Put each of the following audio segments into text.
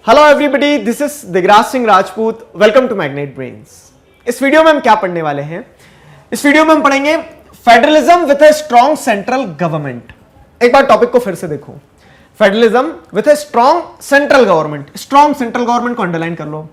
Hello everybody, this is Digraj Singh Rajput. Welcome to magnet brains. इस वीडियो में हम क्या पढ़ने वाले हैं? इस वीडियो में हम पढ़ेंगे federalism with a strong central government. एक बार टॉपिक को फिर से देखो, federalism with a strong central government. Strong central government को अंडरलाइन कर लो।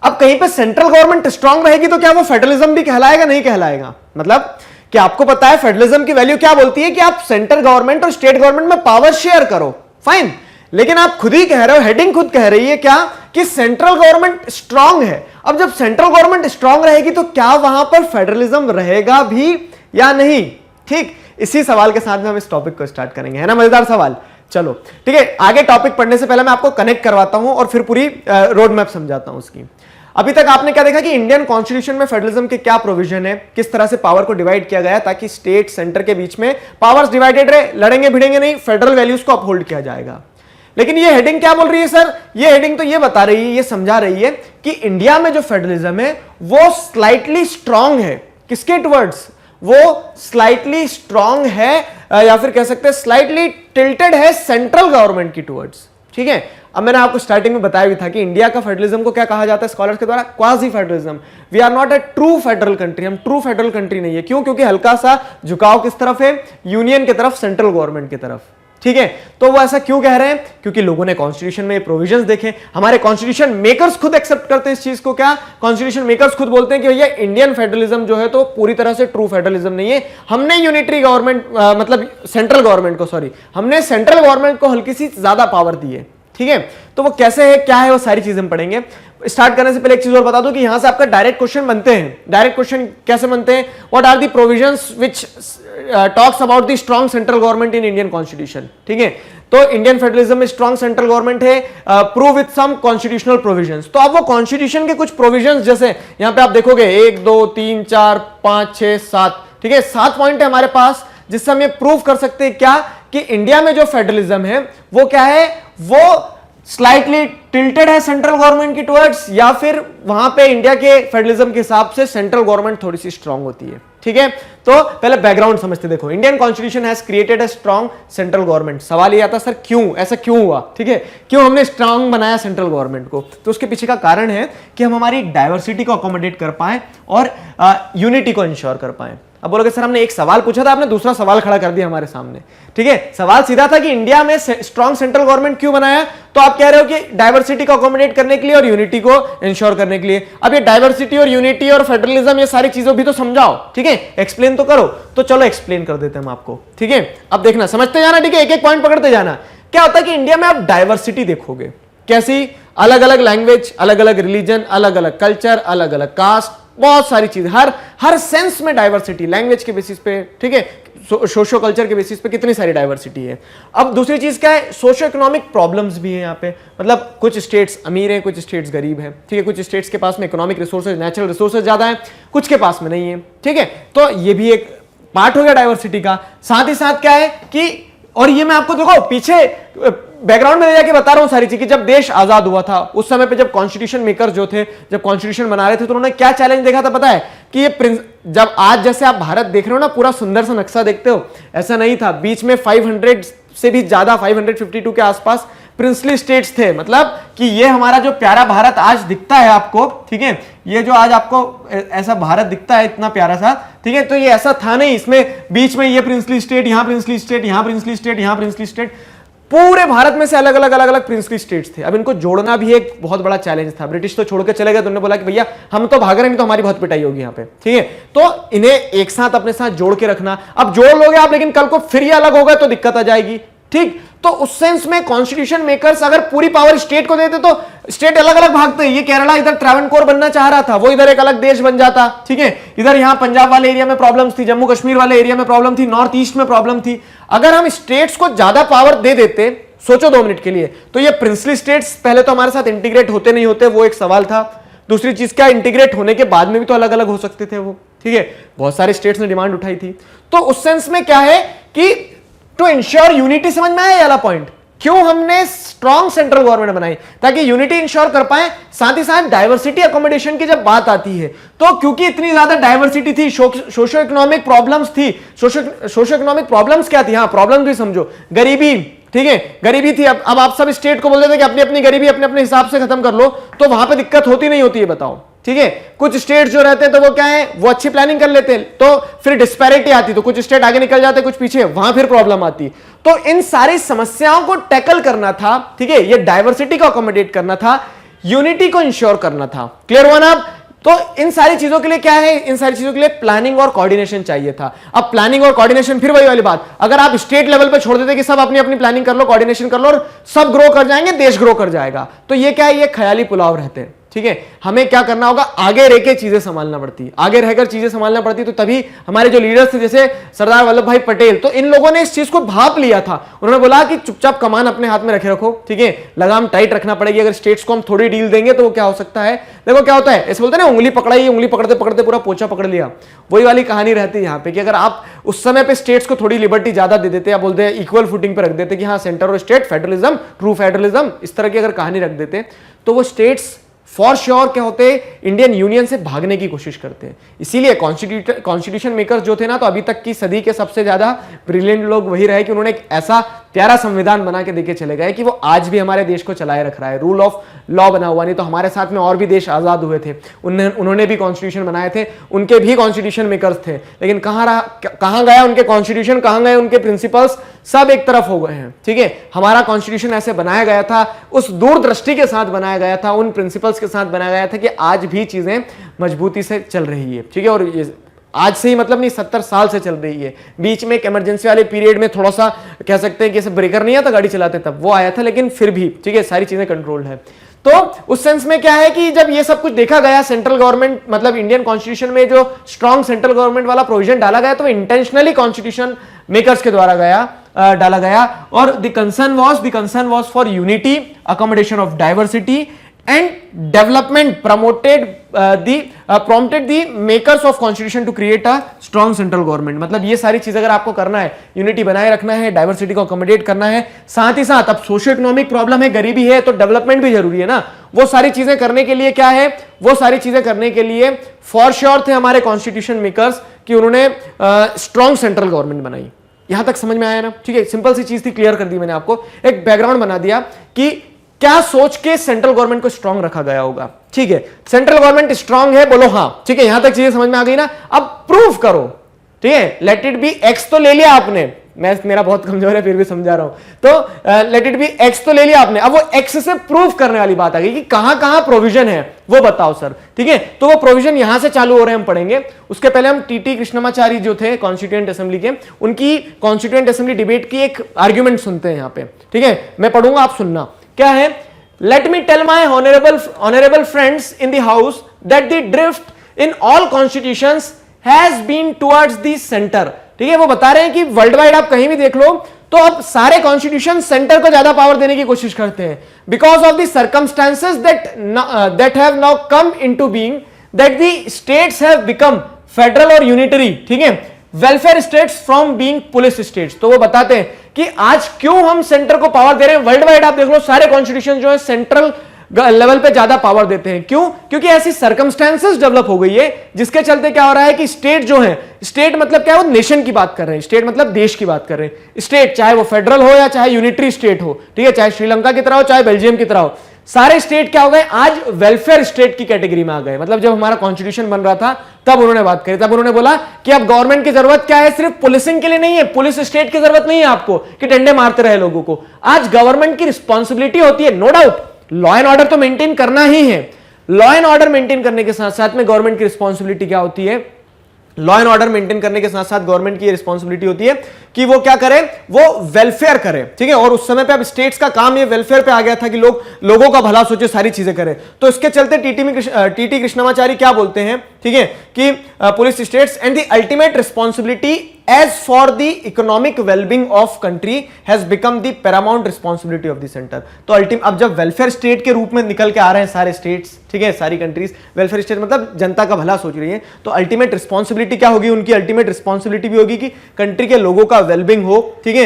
अब कहीं पे सेंट्रल गवर्नमेंट स्ट्रॉन्ग रहेगी तो क्या वो फेडरलिज्म भी कहलाएगा? नहीं कहलाएगा। मतलब कि आपको पता है फेडरलिज्म की वैल्यू क्या बोलती है कि आप सेंट्रल गवर्नमेंट और स्टेट गवर्नमेंट में पावर शेयर करो, फाइन। लेकिन आप खुद ही कह रहे हो, हेडिंग खुद कह रही है क्या कि सेंट्रल गवर्नमेंट स्ट्रांग है। अब जब सेंट्रल गवर्नमेंट स्ट्रांग रहेगी तो क्या वहां पर फेडरलिज्म रहेगा भी या नहीं? ठीक, इसी सवाल के साथ में हम इस टॉपिक को स्टार्ट करेंगे, है ना? मजेदार सवाल। चलो ठीक है, आगे टॉपिक पढ़ने से पहले मैं आपको कनेक्ट करवाता हूं और फिर पूरी रोड मैप समझाता हूं उसकी। अभी तक आपने क्या देखा कि इंडियन कॉन्स्टिट्यूशन में फेडरलिज्म के क्या प्रोविजन है, किस तरह से पावर को डिवाइड किया गया ताकि स्टेट सेंटर के बीच में पावर्स डिवाइडेड रहे, लड़ेंगे भिड़ेंगे नहीं, फेडरल वैल्यूज को अपहोल्ड किया जाएगा। लेकिन ये हेडिंग क्या बोल रही है सर? ये हेडिंग तो ये बता रही है, ये समझा रही है कि इंडिया में जो फेडरलिज्म है वो स्लाइटली स्ट्रांग है। किसके टुवर्ड्स? वो स्लाइटली स्ट्रांग है या फिर कह सकते हैं स्लाइटली टिल्टेड है सेंट्रल गवर्नमेंट की टुवर्ड्स। ठीक है, अब मैंने आपको स्टार्टिंग में बताया भी था कि इंडिया का फेडरलिज्म को क्या कहा जाता है स्कॉलर्स के द्वारा? Quasi federalism. We are not a true federal country. हम ट्रू फेडरल कंट्री नहीं है। क्यों? क्योंकि हल्का सा झुकाव किस तरफ है? यूनियन की तरफ, सेंट्रल गवर्नमेंट की तरफ। ठीक है, तो वो ऐसा क्यों कह रहे हैं? क्योंकि लोगों ने कॉन्स्टिट्यूशन में ये प्रोविजंस देखे। हमारे कॉन्स्टिट्यूशन मेकर्स खुद एक्सेप्ट करते हैं इस चीज को। क्या कॉन्स्टिट्यूशन मेकर्स खुद बोलते हैं कि भैया इंडियन फेडरलिज्म जो है तो पूरी तरह से ट्रू फेडरलिज्म नहीं है। हमने यूनिटरी गवर्नमेंट मतलब सेंट्रल गवर्नमेंट को, सॉरी, हमने सेंट्रल गवर्नमेंट को हल्की सी ज्यादा पावर दी है। ठीक है, तो वो कैसे है, क्या है, वो सारी चीजें हम पढ़ेंगे। स्टार्ट करने से पहले एक चीज और बता दूं कि यहां से आपका डायरेक्ट क्वेश्चन बनते हैं। डायरेक्ट क्वेश्चन कैसे बनते हैं? What are the provisions which talks about the strong central government in Indian constitution. ठीक है, तो इंडियन फेडरलिज्म में स्ट्रांग सेंट्रल गवर्नमेंट है, prove with some constitutional provisions. तो अब वो कॉन्स्टिट्यूशन के कुछ प्रोविजंस, जैसे यहां पे आप देखोगे 1 2 3 4 5 6 7, ठीक है, 7 पॉइंट है हमारे पास जिससे हम ये प्रूव कर सकते हैं क्या कि इंडिया में जो फेडरलिज्म है वो क्या है, वो स्लाइटली टिल्टेड है सेंट्रल गवर्नमेंट की टुवर्ड्स, या फिर वहां पे इंडिया के फेडरलिज्म के हिसाब से सेंट्रल गवर्नमेंट थोड़ी सी स्ट्रांग होती है। ठीक है, तो पहले बैकग्राउंड समझते। देखो, Indian constitution has created a strong central government. सवाल ये आता है सर क्यों, ऐसा क्यों हुआ? ठीक है, क्यों हमने स्ट्रांग बनाया सेंट्रल गवर्नमेंट को? तो उसके पीछे का कारण है कि हम हमारी डाइवर्सिटी को अकोमोडेट कर पाए और यूनिटी को इंश्योर कर पाए। अब बोलोगे सर हमने एक सवाल पूछा था, आपने दूसरा सवाल खड़ा कर दिया हमारे सामने। ठीक है, सवाल सीधा था कि इंडिया में स्ट्रांग सेंट्रल गवर्नमेंट क्यों बनाया, तो आप कह रहे हो कि डाइवर्सिटी को अकोमोडेट करने के लिए और यूनिटी को इंश्योर करने के लिए। अब ये डाइवर्सिटी और यूनिटी और फेडरलिज्म, ये सारी चीजों भी तो समझाओ। ठीक है, एक्सप्लेन तो करो। तो चलो एक्सप्लेन कर देते हैं हम आपको। ठीक है, अब देखना, समझते जाना। ठीक है, एक एक पॉइंट पकड़ते जाना। क्या होता है कि इंडिया में आप डाइवर्सिटी देखोगे कैसी? अलग अलग लैंग्वेज, अलग अलग रिलीजन, अलग अलग कल्चर, अलग अलग कास्ट, बहुत सारी चीजें, हर सेंस में डाइवर्सिटी, लैंग्वेज के बेसिस पे, ठीक है, सोशो कल्चर के बेसिस पे कितनी सारी डाइवर्सिटी है। अब दूसरी चीज क्या है? सोशो इकोनॉमिक प्रॉब्लम्स भी है यहाँ पे। मतलब कुछ स्टेट्स अमीर हैं, कुछ स्टेट्स गरीब हैं। ठीक है, कुछ स्टेट्स के पास में इकोनॉमिक रिसोर्सेज, नेचुरल रिसोर्सेज ज्यादा है, कुछ के पास में नहीं है। ठीक है, तो ये भी एक पार्ट हो गया डाइवर्सिटी का। साथ ही साथ क्या है कि, और ये मैं आपको देखो पीछे बैकग्राउंड में ले जाके बता रहा हूं सारी चीजें। जब देश आजाद हुआ था उस समय पे जब कॉन्स्टिट्यूशन मेकर जो थे, जब कॉन्स्टिट्यूशन बना रहे थे, तो उन्होंने क्या चैलेंज देखा था पता है? कि ये जब आज जैसे आप भारत देख रहे हो ना, पूरा सुंदर सा नक्शा देखते हो, ऐसा नहीं था। बीच में 500 से भी ज्यादा, 552 के आसपास प्रिंसली स्टेट्स थे। मतलब कि ये हमारा जो प्यारा भारत आज दिखता है आपको, ठीक है, ये जो आज आपको ऐसा भारत दिखता है इतना प्यारा सा, ठीक है, तो ये ऐसा था नहीं। इसमें बीच में ये प्रिंसली स्टेट, यहां प्रिंसली स्टेट, यहां प्रिंसली स्टेट, यहां प्रिंसली स्टेट, पूरे भारत में से अलग अलग प्रिंसली स्टेट्स थे। अब इनको जोड़ना भी एक बहुत बड़ा चैलेंज था। ब्रिटिश तो छोड़ के चले गए, तो उन्होंने बोला कि भैया हम तो भाग रहे हैं, तो हमारी बहुत पिटाई होगी यहाँ पे। ठीक है, तो इन्हें एक साथ अपने साथ जोड़ के रखना। अब जोड़ लोगे आप, लेकिन कल को फिर ये अलग हो गए तो दिक्कत आ जाएगी। ठीक, तो उस सेंस में कॉन्स्टिट्यूशन मेकर्स अगर पूरी पावर स्टेट को देते तो स्टेट अलग अलग भागते। ये केरला इधर ट्रावनकोर बनना चाह रहा था, वो इधर एक अलग देश बन जाता। ठीक है, इधर यहां पंजाब वाले एरिया में प्रॉब्लम्स थी, जम्मू कश्मीर वाले एरिया में प्रॉब्लम थी, नॉर्थ ईस्ट में प्रॉब्लम थी। अगर हम स्टेट्स को ज्यादा पावर दे देते, सोचो 2 मिनट के लिए, तो ये प्रिंसली स्टेट्स पहले तो हमारे साथ इंटीग्रेट होते नहीं होते, वो एक सवाल था। दूसरी चीज क्या, इंटीग्रेट होने के बाद में भी तो अलग अलग हो सकते थे वो। ठीक है, बहुत सारे स्टेट्स ने डिमांड उठाई थी। तो उस सेंस में क्या है कि टू इंश्योर यूनिटी, समझ में आया ये वाला पॉइंट? क्यों हमने स्ट्रॉन्ग सेंट्रल गवर्नमेंट बनाई? ताकि यूनिटी इंश्योर कर पाए। साथ ही साथ डाइवर्सिटी अकोमोडेशन की जब बात आती है, तो क्योंकि इतनी ज्यादा डाइवर्सिटी थी, सोशो इकोनॉमिक प्रॉब्लम्स थी। सोशो इकोनॉमिक प्रॉब्लम्स क्या थी? हाँ, प्रॉब्लम भी समझो, गरीबी, ठीक है, गरीबी थी। अब आप सब स्टेट को बोल देते कि अपनी अपनी गरीबी अपने अपने हिसाब से खत्म कर लो, तो वहां पे दिक्कत होती नहीं होती है, बताओ। ठीक है, कुछ स्टेट जो रहते हैं तो वो क्या है, वो अच्छी प्लानिंग कर लेते हैं, तो फिर डिस्पैरिटी आती, तो कुछ स्टेट आगे निकल जाते, कुछ पीछे, वहां फिर प्रॉब्लम आती। तो इन सारी समस्याओं को टैकल करना था, ठीक है, ये डायवर्सिटी को अकोमोडेट करना था, यूनिटी को इंश्योर करना था। क्लियर हुआ ना? तो इन सारी चीजों के लिए क्या है, इन सारी चीजों के लिए प्लानिंग और कोऑर्डिनेशन चाहिए था। अब प्लानिंग और कोऑर्डिनेशन, फिर वही वाली बात, अगर आप स्टेट लेवल पे छोड़ देते कि सब अपनी अपनी प्लानिंग कर लो, कोऑर्डिनेशन कर लो और सब ग्रो कर जाएंगे, देश ग्रो कर जाएगा, तो ये क्या है, ये ख्याली पुलाव रहते हैं। ठीक है, हमें क्या करना होगा, आगे रह के चीजें संभालना पड़ती, आगे रहकर चीजें संभालना पड़ती, तो तभी हमारे जो लीडर्स थे जैसे सरदार वल्लभ भाई पटेल, तो इन लोगों ने इस चीज को भाप लिया था। उन्होंने बोला कि चुपचाप कमान अपने हाथ में रखे रखो, ठीक है, लगाम टाइट रखना पड़ेगी, अगर स्टेट्स को हम थोड़ी डील देंगे तो वो क्या हो सकता है, देखो क्या होता है, ऐसे बोलते हैं ना, उंगली पकड़ाई, उंगली पकड़ते पकड़ते पूरा पोछा पकड़ लिया, वही वाली कहानी रहती है यहाँ पे, कि अगर आप उस समय पे स्टेट्स को थोड़ी लिबर्टी ज्यादा दे देते, या बोलते हैं इक्वल फुटिंग पे रख देते कि हाँ सेंटर और स्टेट, फेडरलिज्म, ट्रू फेडरलिज्म, इस तरह की अगर कहानी रख देते, तो वो स्टेट्स फॉर श्योर क्या होते, इंडियन यूनियन से भागने की कोशिश करते हैं। इसीलिए कॉन्स्टिट्यूशन मेकर्स जो थे ना, तो अभी तक की सदी के सबसे ज्यादा ब्रिलियंट लोग वही रहे कि उन्होंने एक ऐसा प्यारा संविधान बना के देके चले गए कि वो आज भी हमारे देश को चलाए रख रहा है, रूल ऑफ लॉ बना हुआ। नहीं तो हमारे साथ में और भी देश आजाद हुए थे, उन्होंने भी कॉन्स्टिट्यूशन बनाए थे, उनके भी कॉन्स्टिट्यूशन मेकर्स थे, लेकिन कहां गया उनके कॉन्स्टिट्यूशन, कहां गए उनके प्रिंसिपल्स, सब एक तरफ हो गए हैं। ठीक है, हमारा कॉन्स्टिट्यूशन ऐसे बनाया गया था, उस दूरदृष्टि के साथ बनाया गया था, उन प्रिंसिपल्स के साथ बनाया गया था कि आज भी चीजें मजबूती से चल रही है। ठीक है, और ये आज से ही मतलब नहीं, 70 साल से चल रही है। बीच में एक इमरजेंसी वाले पीरियड में थोड़ा सा कह सकते हैं कि ऐसे ब्रेकर नहीं आता गाड़ी चलाते तब, वो आया था, लेकिन फिर भी ठीक है सारी चीजें कंट्रोल्ड है। तो उस सेंस में क्या है कि जब ये सब कुछ देखा गया, सेंट्रल गवर्नमेंट मतलब इंडियन कॉन्स्टिट्यूशन में जो स्ट्रॉन्ग सेंट्रल गवर्नमेंट वाला प्रोविजन डाला गया, तो इंटेंशनली कॉन्स्टिट्यूशन मेकर्स के द्वारा डाला गया। और the concern was for unity, accommodation of diversity and development prompted the makers of constitution to create a strong central government। मतलब ये सारी चीज अगर आपको करना है, यूनिटी बनाए रखना है, डाइवर्सिटी को अकोमोडेट करना है, साथ ही साथ अब सोशियो इकोनॉमिक प्रॉब्लम है, गरीबी है, तो डेवलपमेंट भी जरूरी है ना। वो सारी चीजें करने के लिए क्या है, वो सारी चीजें करने के लिए फॉर श्योर थे हमारे कॉन्स्टिट्यूशन मेकर्स कि उन्होंने स्ट्रॉन्ग सेंट्रल गवर्नमेंट बनाई। यहां तक समझ में आया ना? ठीक है, सिंपल सी चीज थी, क्लियर कर दी मैंने आपको, एक बैकग्राउंड बना दिया कि क्या सोच के सेंट्रल गवर्नमेंट को स्ट्रांग रखा गया होगा। ठीक है, सेंट्रल गवर्नमेंट स्ट्रांग है, बोलो हाँ। ठीक है, यहां तक चीजें समझ में आ गई ना? अब प्रूफ करो। ठीक है, लेट इट बी एक्स तो ले लिया आपने, मेरा बहुत कमजोर है फिर भी समझा रहा हूं, तो लेट इट बी एक्स तो ले लिया आपने, अब वो एक्स से प्रूफ करने वाली बात आ गई कि कहां कहां प्रोविजन है, वो बताओ सर। ठीक है, तो वो प्रोविजन यहां से चालू हो रहे हैं, हम पढ़ेंगे। उसके पहले हम टीटी कृष्णमाचारी जो थे कॉन्स्टिट्यूएंट असेंबली के, उनकी कॉन्स्टिट्यूएंट असेंबली डिबेट की एक आर्ग्यूमेंट सुनते हैं यहां पे। ठीक है, मैं पढ़ूंगा, आप सुनना। क्या है? Let me tell my honorable friends in the house that the drift in all constitutions has been towards the center। ठीक है, वो बता रहे हैं कि वर्ल्ड वाइड आप कहीं भी देख लो तो अब सारे कॉन्स्टिट्यूशन सेंटर को ज्यादा पावर देने की कोशिश करते हैं, because of the circumstances that have now come into being, that the states have become federal और यूनिटरी। ठीक है, welfare states from being police states. तो वो बताते हैं कि आज क्यों हम सेंटर को पावर दे रहे हैं। वर्ल्ड वाइड आप देख लो, सारे कॉन्स्टिट्यूशन जो है सेंट्रल लेवल पे ज्यादा पावर देते हैं। क्यों? क्योंकि ऐसी सर्कमस्टेंसेस डेवलप हो गई है जिसके चलते क्या हो रहा है कि स्टेट जो है, स्टेट मतलब क्या है, वो नेशन की बात कर रहे हैं, स्टेट मतलब देश की बात कर रहे हैं। स्टेट चाहे वो फेडरल हो या चाहे यूनिटरी स्टेट हो, ठीक है, चाहे श्रीलंका की तरह हो चाहे बेल्जियम की तरह हो, सारे स्टेट क्या हो गए, आज वेलफेयर स्टेट की कैटेगरी में आ गए। मतलब जब हमारा कॉन्स्टिट्यूशन बन रहा था तब उन्होंने बात करी, तब उन्होंने बोला कि अब गवर्नमेंट की जरूरत क्या है, सिर्फ पुलिसिंग के लिए नहीं है, पुलिस स्टेट की जरूरत नहीं है आपको कि डंडे मारते रहे लोगों को। आज गवर्नमेंट की रिस्पॉन्सिबिलिटी होती है, no doubt, law and order तो मेंटेन करना ही है। लॉ एंड ऑर्डर मेंटेन करने के साथ साथ में गवर्नमेंट की रिस्पॉन्सिबिलिटी क्या होती है, लॉ एंड ऑर्डर मेंटेन करने के साथ साथ गवर्नमेंट की रिस्पॉन्सिबिलिटी होती है कि वो क्या करे, वो वेलफेयर करे। ठीक है, और उस समय पे अब स्टेट्स का काम ये वेलफेयर पे आ गया था कि लोगों का भला सोचे, सारी चीजें करे। तो इसके चलते टीटी कृष्णमाचारी क्या बोलते हैं, ठीक है, कि police states and the ultimate responsibility as for the economic well-being of country has become the paramount responsibility of the center। तो अब जब वेलफेयर स्टेट के रूप में निकल के आ रहे हैं सारे स्टेट्स, ठीक है, सारी कंट्रीज वेलफेयर स्टेट मतलब जनता का भला सोच रही है, तो अल्टीमेट रिस्पॉन्सिबिलिटी क्या होगी, उनकी अल्टीमेट रिस्पॉन्सिबिलिटी भी होगी कि कंट्री के लोगों का वेलबींग हो। ठीक है,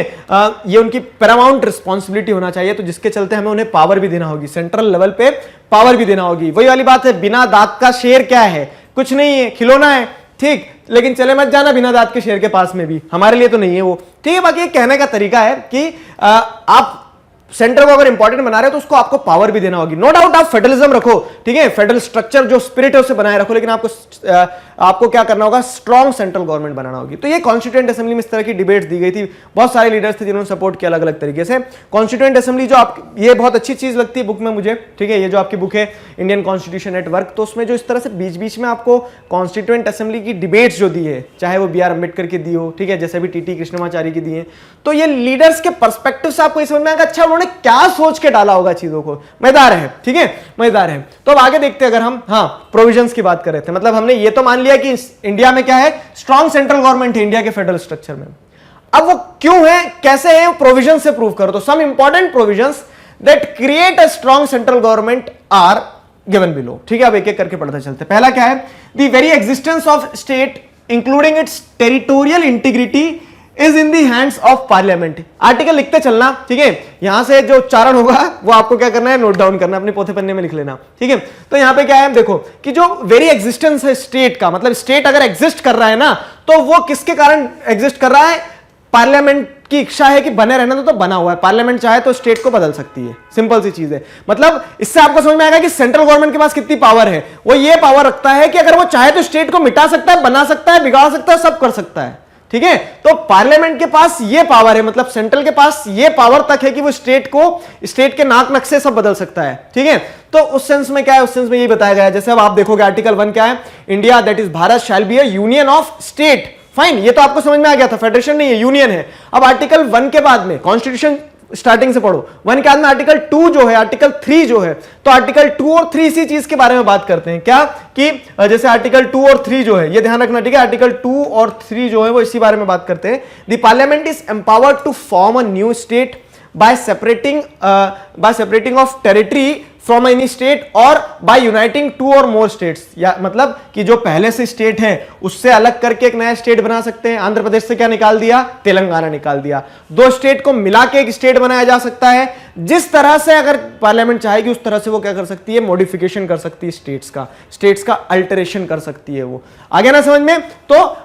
ये उनकी पैरामाउंट रिस्पॉन्सिबिलिटी होना चाहिए, तो जिसके चलते हमें उन्हें पावर भी देना होगी, सेंट्रल लेवल पे पावर भी देना होगी। वही वाली बात है, बिना दांत का शेर क्या है, कुछ नहीं है, खिलौना है। ठीक, लेकिन चले मत जाना बिना दांत के शेर के पास में भी, हमारे लिए तो नहीं है वो, ठीक है। बाकी कहने का तरीका है कि आप सेंटर को अगर इंपॉर्टेंट बना रहे हो तो उसको आपको पावर भी देना होगी। नो डाउट आप फेडरलिज्म रखो, ठीक है, फेडरल स्ट्रक्चर जो स्पिरिट है उसे बनाए रखो, लेकिन आपको क्या करना होगा, स्ट्रॉन्ग सेंट्रल गवर्नमेंट बनाना होगी। तो ये कॉन्स्टिट्यूएंट असेंबली में इस तरह की डिबेट्स दी गई थी, बहुत सारे लीडर्स थे जिन्होंने सपोर्ट किया अलग अलग तरीके से। कॉन्स्टिट्यूएंट असेंबली जो आप, ये बहुत अच्छी चीज लगती है बुक में मुझे, ठीक है, ये जो आपकी बुक है इंडियन कॉन्स्टिट्यूशन एट वर्क, तो उसमें जो इस तरह से बीच बीच में आपको कॉन्स्टिट्यूएंट असेंबली की डिबेट्स जो दी है, चाहे वो बी आर अम्बेडकर की दी हो, ठीक है, जैसे भी टी कृष्णमाचारी की दी है, तो ये लीडर्स के पर्सपेक्टिव से आपको समझ में आएगा अच्छा उन्होंने क्या सोच के डाला होगा चीजों को। मजेदार है, ठीक है, मजेदार है। तो अब आगे देखते हैं, अगर हम प्रोविजंस की बात कर रहे थे, मतलब हमने ये तो मान लिया कि इंडिया में क्या है, स्ट्रॉन्ग सेंट्रल गवर्नमेंट है इंडिया के फेडरल स्ट्रक्चर में। अब वो क्यों है, कैसे है, प्रोविजन से प्रूव करो। तो some important provisions that create a strong central government are given below, ठीक है। अब एक एक करके पढ़ते चलते। पहला क्या है, the very existence of state including it's territorial integrity is in the hands of parliament. Article लिखते चलना, ठीक है, यहां से जो उच्चारण होगा वो आपको क्या करना है, नोट डाउन करना, अपने पोथे पन्ने में लिख लेना, ठीक है। तो यहां पे क्या है, देखो कि जो वेरी एग्जिस्टेंस है स्टेट का, मतलब स्टेट अगर एग्जिस्ट कर रहा है ना, तो वो किसके कारण एग्जिस्ट कर रहा है, पार्लियामेंट की इच्छा है कि बने रहना, तो बना हुआ है। पार्लियामेंट चाहे तो स्टेट को बदल सकती है, सिंपल सी चीज है। मतलब इससे आपको समझ में आएगा कि सेंट्रल गवर्नमेंट के पास कितनी पावर है। वो ये पावर रखता है कि अगर वो चाहे तो स्टेट को मिटा सकता है, बना सकता है, बिगाड़ सकता है, सब कर सकता है, ठीक है। तो पार्लियामेंट के पास ये पावर है, मतलब सेंट्रल के पास ये पावर तक है कि वो स्टेट को, स्टेट के नाक नक्शे सब बदल सकता है, ठीक है। तो उस सेंस में क्या है, उस सेंस में ये बताया गया है, जैसे अब आप देखोगे आर्टिकल 1 क्या है, India that is Bharat shall be a union of state. Fine, ये तो आपको समझ में आ गया था, फेडरेशन नहीं है, यूनियन है। अब आर्टिकल 1 के बाद में कॉन्स्टिट्यूशन स्टार्टिंग से पढ़ो, 1 के बाद में आर्टिकल 2 जो है, आर्टिकल 3 जो है, तो आर्टिकल 2 और 3 इसी चीज के बारे में बात करते हैं, क्या कि जैसे आर्टिकल 2 और 3 जो है, ये ध्यान रखना, ठीक है, आर्टिकल 2 और 3 जो है वो इसी बारे में बात करते हैं। The parliament is empowered to form a new state by separating of territory from any state और by uniting two or more states। या मतलब कि जो पहले से स्टेट है उससे अलग करके एक नया स्टेट बना सकते हैं। आंध्र प्रदेश से क्या निकाल दिया, तेलंगाना निकाल दिया। दो स्टेट को मिला के एक स्टेट बनाया जा सकता है। जिस तरह से अगर पार्लियामेंट चाहेगी उस तरह से वो क्या कर सकती है, मॉडिफिकेशन कर सकती है, स्टेट्स का अल्टरेशन कर सकती है। वो आगे ना समझ में, तो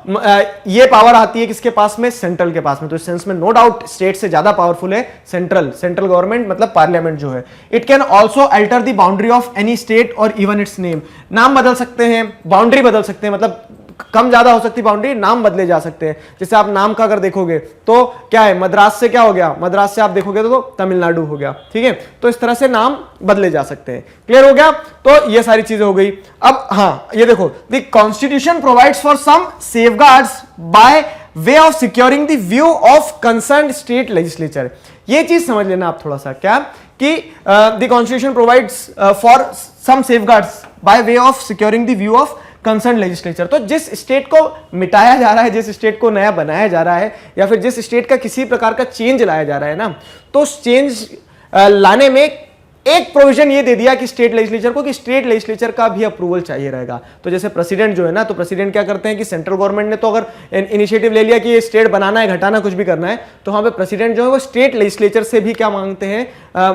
ये पावर आती है किसके पास में, सेंट्रल के पास में। तो इस सेंस में नो डाउट स्टेट से ज्यादा पावरफुल है सेंट्रल गवर्नमेंट, मतलब पार्लियामेंट जो है। It can also alter the boundary of any state और इवन इट्स नेम। नाम बदल सकते हैं, बाउंड्री बदल सकते हैं, मतलब कम ज्यादा हो सकती बाउंड्री, नाम बदले जा सकते हैं। जैसे आप नाम का अगर देखोगे तो क्या है, मद्रास से क्या हो गया, मद्रास से आप देखोगे तो तमिलनाडु हो गया, ठीक है। तो इस तरह से नाम बदले जा सकते हैं। क्लियर हो गया, तो ये सारी चीजें हो गई। अब हाँ, ये देखो, the constitution provides for some safeguards by way of securing the view of concerned state legislature. ये चीज समझ लेना आप थोड़ा सा, क्या कि the constitution provides for some safeguards by way of securing the view of concern legislature. तो जिस स्टेट को मिटाया जा रहा है, जिस स्टेट को नया बनाया जा रहा है, या फिर जिस स्टेट का किसी प्रकार का चेंज लाया जा रहा है ना, तो उस चेंज लाने में एक प्रोविजन ये दे दिया कि स्टेट लेजिस्लेचर को, कि स्टेट लेजिस्लेचर का भी अप्रूवल चाहिए रहेगा। तो जैसे प्रेसिडेंट जो है ना, तो प्रेसिडेंट क्या करते हैं कि सेंट्रल गवर्नमेंट ने तो अगर इनिशिएटिव ले लिया कि ये स्टेट बनाना है, घटाना, कुछ भी करना है, तो वहां पे प्रेसिडेंट जो है वो स्टेट लेजिस्लेचर से भी क्या मांगते हैं,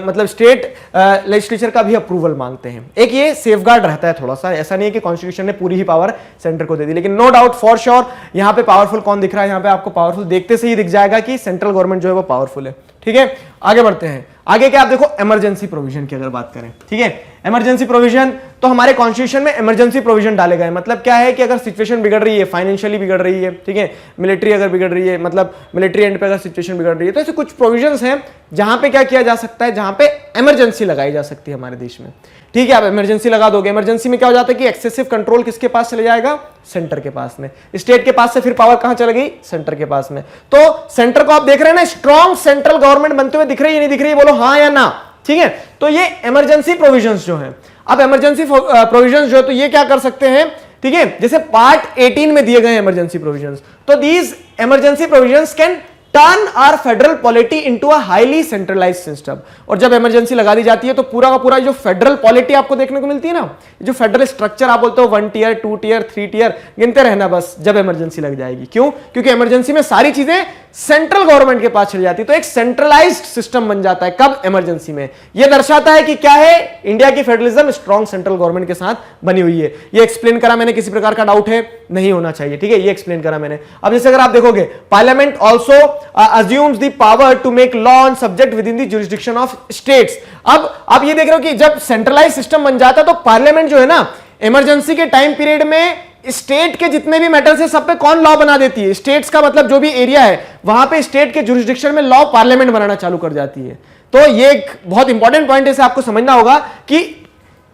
मतलब स्टेट लेजिस्लेचर का भी अप्रूवल मांगते हैं। एक ये सेफगार्ड रहता है थोड़ा सा, ऐसा नहीं है कि कॉन्स्टिट्यूशन ने पूरी ही पावर सेंटर को दे दी, लेकिन नो डाउट फॉर श्योर यहाँ पे पावरफुल कौन दिख रहा है, यहाँ पे आपको पावरफुल देखते से ही दिख जाएगा कि सेंट्रल गवर्नमेंट जो है वो पावरफुल है, ठीक है। आगे बढ़ते हैं, आगे क्या आप देखो, इमरजेंसी प्रोविजन की अगर बात करें, ठीक है, इमरजेंसी प्रोविजन, तो हमारे कॉन्स्टिट्यूशन में इमरजेंसी प्रोविजन डाले गए। मतलब क्या है कि अगर सिचुएशन बिगड़ रही है, फाइनेंशियली बिगड़ रही है, ठीक है, मिलिट्री अगर बिगड़ रही है, मतलब मिलिट्री एंड पे अगर सिचुएशन बिगड़ रही है, तो ऐसे कुछ प्रोविजंस हैं जहां पे क्या किया जा सकता है, जहां पे इमरजेंसी लगाई जा सकती है हमारे देश में, ठीक है। आप इमरजेंसी लगा दोगे, इमरजेंसी में क्या हो जाता है कि एक्सेसिव कंट्रोल किसके पास चले जाएगा, सेंटर के पास में। स्टेट के पास से फिर पावर कहां चले गई, सेंटर के पास में। तो सेंटर को आप देख रहे हैं ना, स्ट्रॉन्ग सेंट्रल गवर्नमेंट बनते हुए दिख रही है, नहीं दिख रही है, बोलो हाँ या ना, ठीक है। तो ये इमरजेंसी प्रोविजंस जो है, अब इमरजेंसी प्रोविजंस जो है तो ये क्या कर सकते हैं, ठीक है, जैसे पार्ट 18 में दिए गए इमरजेंसी प्रोविजंस, तो these emergency provisions can turn our federal polity into a highly centralised system. और जब इमरजेंसी लगा दी जाती है तो पूरा का पूरा जो फेडरल पॉलिटी आपको देखने को मिलती है ना, जो फेडरल स्ट्रक्चर आप बोलते हो 1 टियर 2 टियर 3 टियर, गिनते रहना बस जब इमरजेंसी लग जाएगी। क्यों? क्योंकि इमरजेंसी में सारी चीजें सेंट्रल गवर्नमेंट के पास चली जाती है। तो एक सेंट्रलाइज्ड सिस्टम बन जाता है कब, इमरजेंसी में। यह दर्शाता है कि क्या है, इंडिया की फेडरलिज्म स्ट्रॉन्ग सेंट्रल गवर्नमेंट के साथ बनी हुई है। ये एक्सप्लेन करा मैंने, किसी प्रकार का डाउट है नहीं होना चाहिए, ठीक है, ये एक्सप्लेन करा मैंने। अब जैसे अगर आप देखोगे, parliament also assumes the power to make law on subject within the jurisdiction of states. अब आप ये देख रहे हो कि जब सेंट्रलाइज सिस्टम बन जाता है तो पार्लियामेंट जो है ना, इमरजेंसी के टाइम पीरियड में स्टेट के जितने भी मैटर्स है सब पे कौन लॉ बना देती है, स्टेट्स का मतलब जो भी एरिया है वहां पे स्टेट के जुरिस्डिक्शन में लॉ पार्लियामेंट बनाना चालू कर जाती है। तो ये एक बहुत इंपॉर्टेंट पॉइंट है, इसे आपको समझना होगा कि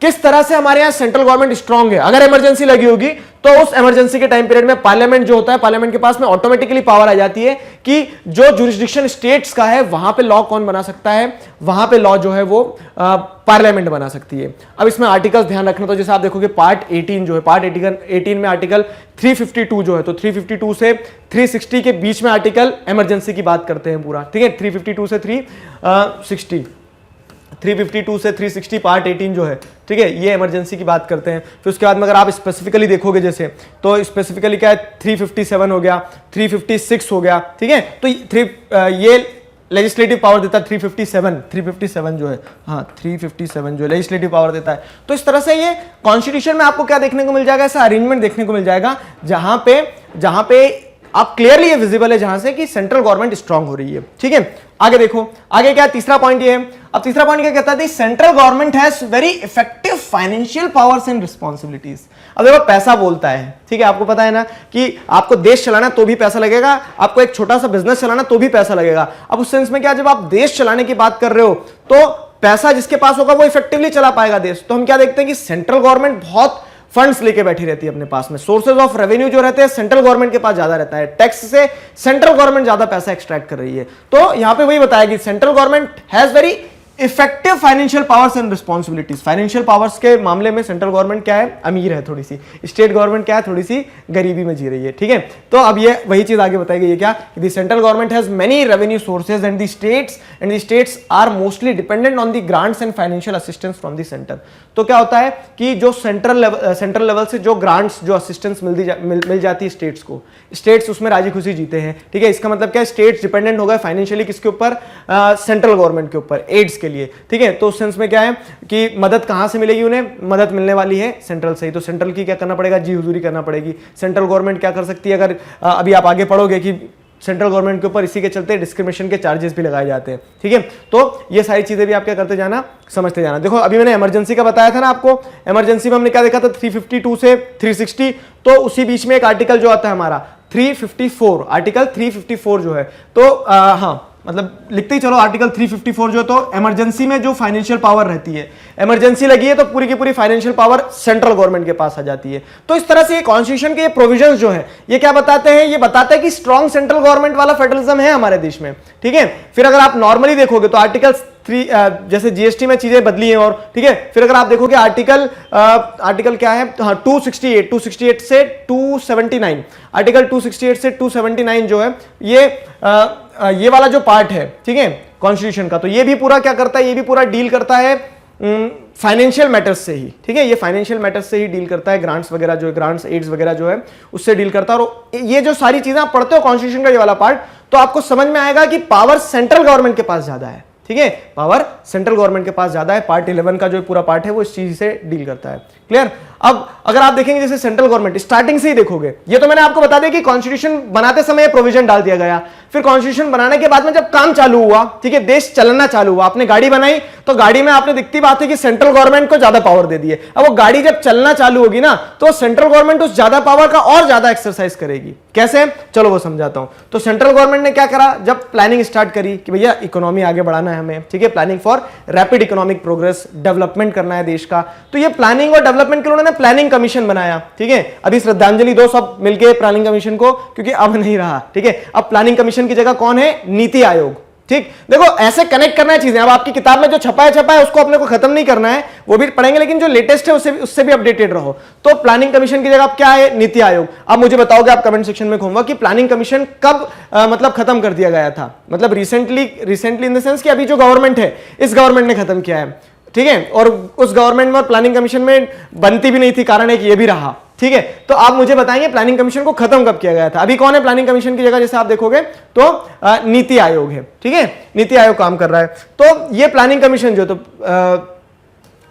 किस तरह से हमारे यहां सेंट्रल गवर्नमेंट स्ट्रांग है। अगर इमरजेंसी लगी होगी तो उस इमरजेंसी के टाइम पीरियड में पार्लियामेंट जो होता है, पार्लियामेंट के पास में ऑटोमेटिकली पावर आ जाती है कि जो जुरिस्डिक्शन स्टेट्स का है वहां पे लॉ कौन बना सकता है, वहां पे लॉ जो है वो पार्लियामेंट बना सकती है। अब इसमें आर्टिकल्स ध्यान रखना, तो जैसे आप देखोगे पार्ट 18 जो है, पार्ट 18 में आर्टिकल 352 जो है, तो 352 से 360 के बीच में आर्टिकल इमरजेंसी की बात करते हैं पूरा, ठीक है। 352 से 352 से 360 पार्ट 18 जो है, ठीक है, ये इमरजेंसी की बात करते हैं। फिर उसके बाद में अगर आप स्पेसिफिकली देखोगे जैसे, तो स्पेसिफिकली क्या है, 357 हो गया, 356 हो गया, ठीक है। तो ये लेजिस्लेटिव पावर देता है 357 जो है, हाँ 357 जो है लेजिस्लेटिव पावर देता है। तो इस तरह से ये कॉन्स्टिट्यूशन में आपको क्या देखने को मिल जाएगा, ऐसा अरेंजमेंट देखने को मिल जाएगा जहां पे आप क्लियरली ये विजिबल है जहां से कि सेंट्रल गवर्नमेंट स्ट्रांग हो रही है, ठीक है। आगे देखो, आगे क्या, तीसरा पॉइंट ये है। अब तीसरा पॉइंट क्या कहता है, central government has very effective financial powers and responsibilities. अब देखो पैसा बोलता है, ठीक है, आपको पता है ना कि आपको देश चलाना तो भी पैसा लगेगा, आपको एक छोटा सा बिजनेस चलाना तो भी पैसा लगेगा। अब उस सेंस में क्या, जब आप देश चलाने की बात कर रहे हो तो पैसा जिसके पास होगा वो इफेक्टिवली चला पाएगा देश। तो हम क्या देखते हैं कि सेंट्रल गवर्नमेंट बहुत फंड्स लेके बैठी रहती है अपने पास में, सोर्सेज ऑफ रेवेन्यू जो रहते हैं सेंट्रल गवर्नमेंट के पास ज्यादा रहता है, टैक्स से सेंट्रल गवर्नमेंट ज्यादा पैसा एक्सट्रैक्ट कर रही है। तो यहां पे वही बताया कि central government has very effective financial powers and responsibilities. Financial powers के मामले में सेंट्रल गवर्नमेंट क्या है, अमीर है थोड़ी सी, स्टेट गवर्नमेंट क्या है, थोड़ी सी गरीबी में जी रही है, ठीक है। तो अब ये वही चीज आगे बताई गई है क्या, the central government has many revenue sources and the states are mostly dependent on the grants and financial assistance from the centre. तो क्या होता है कि जो सेंट्रल लेवल से जो ग्रांट्स, जो असिस्टेंस मिल जाती है स्टेट्स को, स्टेट्स उसमें राजी खुशी जीते हैं, ठीक है। इसका मतलब क्या है, स्टेट्स डिपेंडेंट हो गए फाइनेंशियली किसके ऊपर, सेंट्रल गवर्नमेंट के ऊपर, एड्स के लिए, ठीक है। तो उस सेंस में क्या है कि मदद कहां से मिलेगी, उन्हें मदद मिलने वाली है सेंट्रल से ही। तो सेंट्रल की क्या करना पड़ेगा, जी हुजूरी करना पड़ेगी। सेंट्रल गवर्नमेंट क्या कर सकती है, अगर अभी आप आगे पढ़ोगे कि सेंट्रल गवर्नमेंट के ऊपर इसी के चलते डिस्क्रिमिनेशन के चार्जेस भी लगाए जाते हैं, ठीक है। तो ये सारी चीजें भी आप क्या करते जाना, समझते जाना। देखो अभी मैंने इमरजेंसी का बताया था ना आपको, इमरजेंसी में हमने क्या देखा था, 352 से 360, तो उसी बीच में एक आर्टिकल जो आता है हमारा 354, आर्टिकल 354 जो है, तो हाँ मतलब लिखते ही चलो, आर्टिकल 354 जो, तो इमरजेंसी में जो फाइनेंशियल पावर रहती है, इमरजेंसी लगी है तो पूरी की पूरी फाइनेंशियल पावर सेंट्रल गवर्नमेंट के पास आ जाती है। तो इस तरह से ये कॉन्स्टिट्यूशन के ये प्रोविजंस जो है ये क्या बताते हैं, ये बताते हैं कि स्ट्रॉन्ग सेंट्रल गवर्नमेंट वाला फेडरलिज्म है हमारे देश में, ठीक है। फिर अगर आप नॉर्मली देखोगे तो आर्टिकल 3 जैसे जीएसटी में चीजें बदली हैं, और ठीक है, फिर अगर आप देखोगे आर्टिकल क्या है, हाँ 268 से 279, आर्टिकल 268 से 279 जो है ये वाला जो पार्ट है, ठीक है, कॉन्स्टिट्यूशन का, तो ये भी पूरा क्या करता है, ये भी पूरा डील करता है फाइनेंशियल मैटर्स से ही, ठीक है। ये फाइनेंशियल मैटर्स से ही डील करता है, ग्रांट्स वगैरह जो है, ग्रांट्स एड्स वगैरह जो है उससे डील करता है। और ये जो सारी चीजें आप पढ़ते हो कॉन्स्टिट्यूशन का ये वाला पार्ट, तो आपको समझ में आएगा कि पावर सेंट्रल गवर्नमेंट के पास ज्यादा है, ठीक है, पावर सेंट्रल गवर्नमेंट के पास ज्यादा है। पार्ट 11 का जो पूरा पार्ट है वो इस चीज से डील करता है, क्लियर। अब अगर आप देखेंगे जैसे सेंट्रल गवर्नमेंट स्टार्टिंग से ही देखोगे, ये तो मैंने आपको बता दिया कि कॉन्स्टिट्यूशन बनाते समय प्रोविजन डाल दिया गया, फिर कॉन्स्टिट्यूशन बनाने के बाद में जब काम चालू हुआ, ठीक है, देश चलना चालू हुआ, आपने गाड़ी बनाई तो गाड़ी में आपने दिखती बात है कि सेंट्रल गवर्नमेंट को ज्यादा पावर दे दिए। अब वो गाड़ी जब चलना चालू होगी ना तो सेंट्रल गवर्नमेंट उस ज्यादा पावर का और ज्यादा एक्सरसाइज करेगी। कैसे, चलो वो समझाता हूं। तो सेंट्रल गवर्नमेंट ने क्या करा, जब प्लानिंग स्टार्ट करी कि भैया इकोनॉमी आगे बढ़ाना है हमें, ठीक है, planning for rapid economic progress, development करना है देश का, तो ये प्लानिंग और डेवलपमेंट के लिए उन्होंने प्लानिंग कमीशन बनाया, ठीक है। अभी श्रद्धांजलि दो सब मिलकर प्लानिंग कमीशन को, क्योंकि अब नहीं रहा, ठीक है। अब प्लानिंग कमीशन की जगह कौन है, नीति आयोग, ठीक। देखो ऐसे कनेक्ट करना है चीजें। अब आपकी किताब में जो छपा है उसको अपने को खत्म नहीं करना है, वो भी पढ़ेंगे, लेकिन जो लेटेस्ट है उससे भी अपडेटेड रहो। तो प्लानिंग कमीशन की जगह आप क्या है, नीति आयोग। अब मुझे बताओगे आप कमेंट सेक्शन में कहूंगा कि प्लानिंग कमीशन कब मतलब खत्म कर दिया गया था, मतलब रिसेंटली इन द सेंस कि अभी जो गवर्नमेंट है इस गवर्नमेंट ने खत्म किया है, ठीक है। और उस गवर्नमेंट में प्लानिंग कमीशन में बनती भी नहीं थी, कारण एक ये भी रहा, ठीक है, तो आप मुझे बताएंगे प्लानिंग कमीशन को खत्म कब किया गया था? अभी कौन है प्लानिंग कमीशन की जगह? जैसे आप देखोगे तो नीति आयोग है, ठीक है, नीति आयोग काम कर रहा है। तो ये प्लानिंग कमीशन जो, तो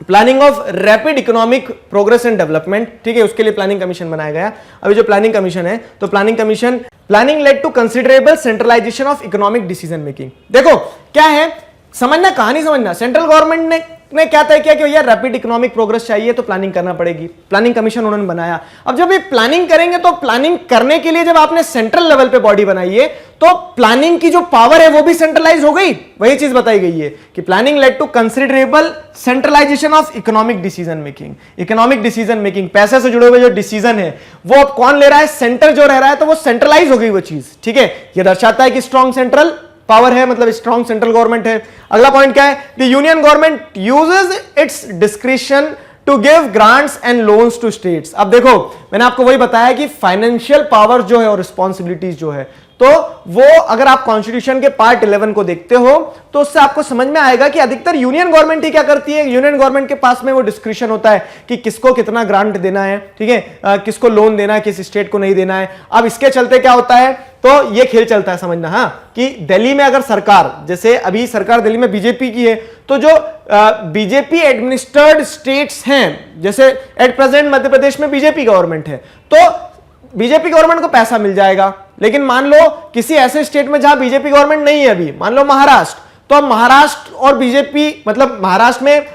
planning of rapid economic progress and development, ठीक है, उसके लिए प्लानिंग कमीशन बनाया गया। अभी जो प्लानिंग कमीशन है, तो planning commission, planning led to considerable centralisation of economic decision making. देखो क्या है, समझना, कहानी समझना। सेंट्रल गवर्नमेंट ने क्या तय किया कि भैया रैपिड इकोनॉमिक प्रोग्रेस चाहिए तो प्लानिंग करना पड़ेगी, प्लानिंग कमीशन उन्होंने बनाया। अब जब ये प्लानिंग करेंगे तो प्लानिंग करने के लिए जब आपने सेंट्रल लेवल पे बॉडी बनाई है तो प्लानिंग की जो पावर है वो भी सेंट्रलाइज हो गई। वही चीज बताई गई है कि planning led to considerable centralisation of economic decision making. Economic decision making, पैसे से जुड़े हुए जो डिसीजन है वो अब कौन ले रहा है? सेंटर जो रह रहा है, तो वो सेंट्रलाइज हो गई वो चीज, ठीक है। ये दर्शाता है कि स्ट्रॉन्ग सेंट्रल पावर है, मतलब स्ट्रॉन्ग सेंट्रल गवर्नमेंट है। अगला पॉइंट क्या है? The union government uses its discretion to give grants and loans to states. अब देखो, मैंने आपको वही बताया कि फाइनेंशियल पावर जो है और रिस्पॉन्सिबिलिटीज जो है, तो वो अगर आप कॉन्स्टिट्यूशन के पार्ट 11 को देखते हो तो उससे आपको समझ में आएगा कि अधिकतर यूनियन गवर्नमेंट ही क्या करती है। यूनियन गवर्नमेंट के पास में वो डिस्क्रिशन होता है कि किसको कितना ग्रांट देना है, ठीक है, किसको लोन देना है, किस स्टेट को नहीं देना है। अब इसके चलते क्या होता है, तो ये खेल चलता है, समझना, हाँ, कि दिल्ली में अगर सरकार, जैसे अभी सरकार दिल्ली में बीजेपी की है, तो जो बीजेपी एडमिनिस्टर्ड स्टेट्स हैं, जैसे एट प्रेजेंट मध्य प्रदेश में बीजेपी गवर्नमेंट है, तो बीजेपी गवर्नमेंट को पैसा मिल जाएगा। लेकिन मान लो किसी ऐसे स्टेट में जहां बीजेपी गवर्नमेंट नहीं है, अभी मान लो महाराष्ट्र, तो अब महाराष्ट्र और बीजेपी, मतलब महाराष्ट्र में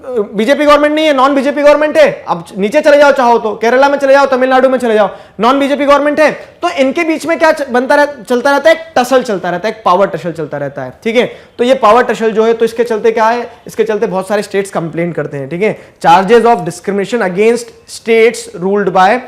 बीजेपी गवर्नमेंट नहीं है, नॉन बीजेपी गवर्नमेंट है। अब नीचे चले जाओ, चाहो तो केरला में चले जाओ, तमिलनाडु में चले जाओ, नॉन बीजेपी गवर्नमेंट है। तो इनके बीच में क्या चलता रहता है? एक टसल चलता रहता है, एक पावर टसल चलता रहता है, ठीक है। तो ये पावर टसल जो है, तो इसके चलते क्या है, इसके चलते बहुत सारे स्टेट्स कंप्लेंट करते हैं, ठीक है। Charges of discrimination against states ruled by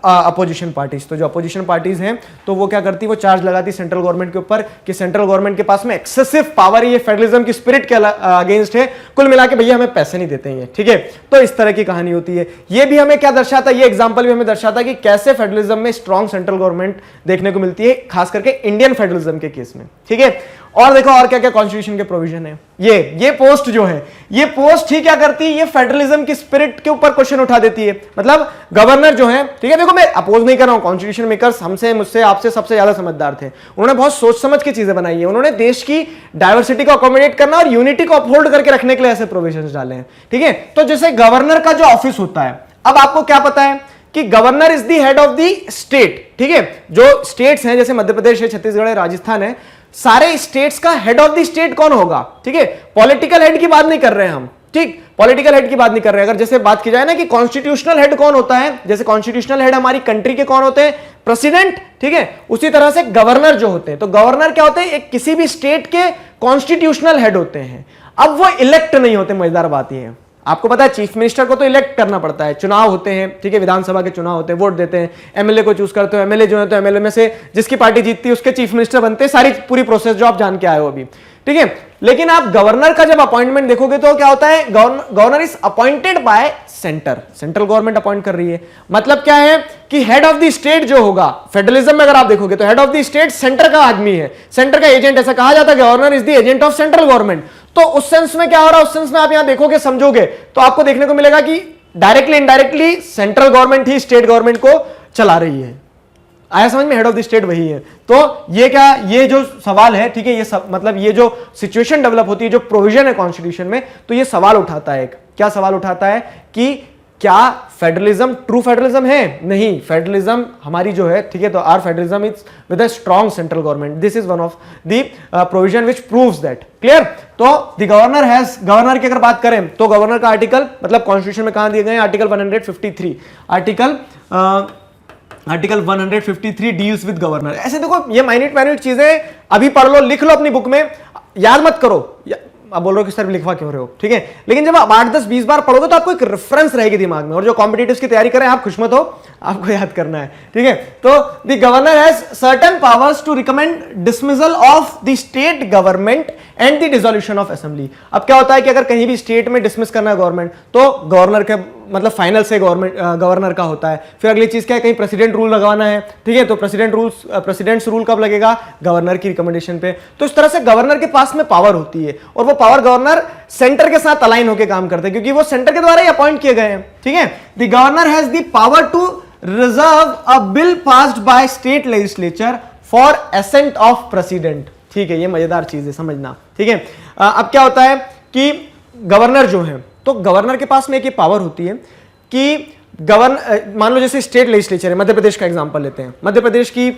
opposition parties. तो जो अपोजिशन पार्टीज हैं, तो वो क्या करती, वो चार्ज लगाती सेंट्रल गवर्नमेंट के ऊपर कि सेंट्रल गवर्नमेंट के पास में एक्सेसिव पावर है, ये फेडरलिज्म की स्पिरिट के अगेंस्ट है, कुल मिला के भैया हमें पैसे नहीं देते हैं, ठीक है। तो इस तरह की कहानी होती है। ये भी हमें क्या दर्शाता है, ये एग्जांपल भी हमें दर्शाता है कि कैसे फेडरलिज्म में स्ट्रॉन्ग सेंट्रल गवर्नमेंट देखने को मिलती है, खास करके इंडियन फेडरलिज्म के केस में, ठीक है। और देखो और क्या क्या कॉन्स्टिट्यूशन के प्रोविजन है। ये पोस्ट जो है, ये पोस्ट ही क्या करती है, ये फेडरलिज्म की स्पिरिट के ऊपर क्वेश्चन उठा देती है। मतलब गवर्नर जो है, ठीक है, देखो मैं अपोज नहीं कर रहा हूं, कॉन्स्टिट्यूशन मेकर्स हमसे, मुझसे, आपसे सबसे ज्यादा समझदार थे। उन्होंने बहुत सोच समझ के चीजें बनाई है। उन्होंने देश की डायवर्सिटी को अकोमोडेट करना और यूनिटी को अपहोल्ड करके रखने के लिए ऐसे प्रोविजन डाले हैं, ठीक है। तो जैसे गवर्नर का जो ऑफिस होता है, अब आपको क्या पता है कि governor is the head of the state, ठीक है। जो स्टेट्स हैं, जैसे मध्य प्रदेश है, छत्तीसगढ़ है, राजस्थान है, सारे स्टेट्स का हेड ऑफ द स्टेट कौन होगा, ठीक है। पॉलिटिकल हेड की बात नहीं कर रहे हैं हम, ठीक, पॉलिटिकल हेड की बात नहीं कर रहे हैं। अगर जैसे बात की जाए ना कि कॉन्स्टिट्यूशनल हेड कौन होता है, जैसे कॉन्स्टिट्यूशनल हेड हमारी कंट्री के कौन होते हैं, प्रेसिडेंट, ठीक है, उसी तरह से गवर्नर जो होते हैं, तो गवर्नर क्या होते हैं, एक किसी भी स्टेट के कॉन्स्टिट्यूशनल हेड होते हैं। अब वो इलेक्ट नहीं होते, मजेदार बात यह है। आपको पता है चीफ मिनिस्टर को तो इलेक्ट करना पड़ता है, चुनाव होते हैं, ठीक है, विधानसभा के चुनाव होते हैं, वोट देते हैं, एमएलए को चूज करते हो, एमएलए जो है तो एमएलए में से जिसकी पार्टी जीतती है उसके चीफ मिनिस्टर बनते हैं, सारी पूरी प्रोसेस जो आप जान के आए हो अभी, ठीक है। लेकिन आप गवर्नर का जब अपॉइंटमेंट देखोगे तो क्या होता है, governor is appointed by centre, central government appoint कर रही है। मतलब क्या है कि हेड ऑफ द स्टेट जो होगा, फेडरलिज्म में अगर आप देखोगे तो head of the state centre का आदमी है, सेंटर का एजेंट, ऐसा कहा जाता है, governor is the agent of central government. तो उस सेंस में क्या हो रहा है, उस सेंस में आप यहां देखोगे, समझोगे तो आपको देखने को मिलेगा कि डायरेक्टली इनडायरेक्टली सेंट्रल गवर्नमेंट ही स्टेट गवर्नमेंट को चला रही है। आया समझ में, हेड ऑफ द स्टेट वही है। तो ये क्या, ये जो सवाल है, ठीक है, ये सब मतलब ये जो सिचुएशन डेवलप होती है, जो प्रोविजन है कॉन्स्टिट्यूशन में, तो ये सवाल उठाता है, क्या सवाल उठाता है कि क्या फेडरलिज्म ट्रू फेडरलिज्म है? नहीं, फेडरलिज्म हमारी जो है, ठीक है, तो our federalism is with a strong central government, this is one of the provision which proves that, clear. तो द गवर्नर हैज, गवर्नर की अगर बात करें तो गवर्नर का आर्टिकल, मतलब कॉन्स्टिट्यूशन में कहां दिए गए हैं, article 153, article 153 deals with governor. ऐसे देखो, ये माइन्यूट चीजें अभी पढ़ लो, लिख लो अपनी बुक में, याद मत करो। आप बोल रहे हो कि सर लिखवा क्यों रहे हो, ठीक है, लेकिन जब आप 8, 10, 20 बार पढ़ोगे तो आपको एक रेफरेंस रहेगी दिमाग में। और जो कॉम्पिटिटिव्स की तैयारी करें, आप खुश मत हो, आपको याद करना है, ठीक है। तो the governor has certain powers to recommend dismissal of the state government and the dissolution of assembly. अब क्या होता है कि अगर कहीं भी स्टेट में डिसमिस करना है गवर्नमेंट, तो गवर्नर के मतलब फाइनल से गवर्नर का होता है। फिर अगली चीज क्या है, कहीं प्रेसिडेंट रूल लगवाना है, ठीक है, तो प्रेसिडेंट्स रूल कब लगेगा, गवर्नर की रिकमेंडेशन पे। तो इस तरह से गवर्नर के पास में पावर होती है और वो पावर गवर्नर सेंटर के साथ अलाइन होकर काम करते हैं क्योंकि वो सेंटर के द्वारा ही अपॉइंट किए गए हैं, ठीक है। The governor has the power to reserve a bill passed by state legislature for assent of president, ठीक है। ये मजेदार चीज है, समझना, ठीक है। अब क्या होता है कि गवर्नर जो है, तो गवर्नर के पास में एक ये पावर होती है कि मान लो जैसे स्टेट लेजिस्लेचर है, मध्य प्रदेश का एग्जांपल लेते हैं। मध्य प्रदेश की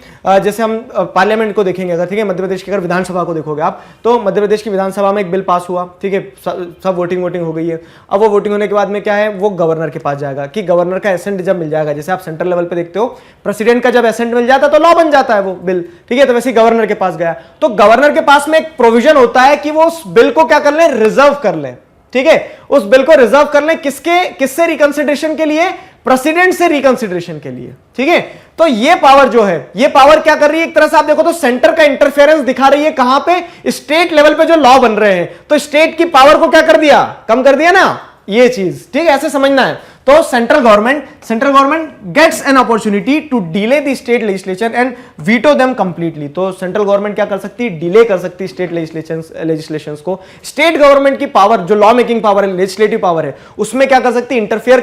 जैसे हम पार्लियामेंट को देखेंगे अगर, ठीक है, मध्य प्रदेश की अगर विधानसभा को देखोगे आप, तो मध्य प्रदेश की विधानसभा में एक बिल पास हुआ, ठीक है, सब वोटिंग हो गई है। अब वो वोटिंग होने के बाद में क्या है, वो गवर्नर के पास जाएगा कि गवर्नर का एसेंट जब मिल जाएगा, जैसे आप सेंट्रल लेवल पे देखते हो प्रेसिडेंट का जब एसेंट मिल जाता है तो लॉ बन जाता है वो बिल, ठीक है। तो वैसे गवर्नर के पास गया, तो गवर्नर के पास में एक प्रोविजन होता है कि वो उस बिल को क्या कर ले, रिजर्व कर ले, ठीक है। उस बिल को रिजर्व कर ले किससे रिकंसिडरेशन के लिए, प्रेसिडेंट से रिकंसिडरेशन के लिए, ठीक है। तो ये पावर जो है, ये पावर क्या कर रही है, एक तरह से आप देखो तो सेंटर का इंटरफेरेंस दिखा रही है कहां पे, स्टेट लेवल पे जो लॉ बन रहे हैं। तो स्टेट की पावर को क्या कर दिया, कम कर दिया ना, ये चीज, ठीक है, ऐसे समझना है। तो central government gets an opportunity to delay the state legislature and veto them completely. तो सेंट्रल गवर्नमेंट क्या कर सकती है, डिले कर सकती है स्टेट लेजिस्लेशंस को। स्टेट गवर्नमेंट की पावर, जो लॉ मेकिंग पावर है, लेजिस्लेटिव पावर है, उसमें क्या कर सकती है, इंटरफेयर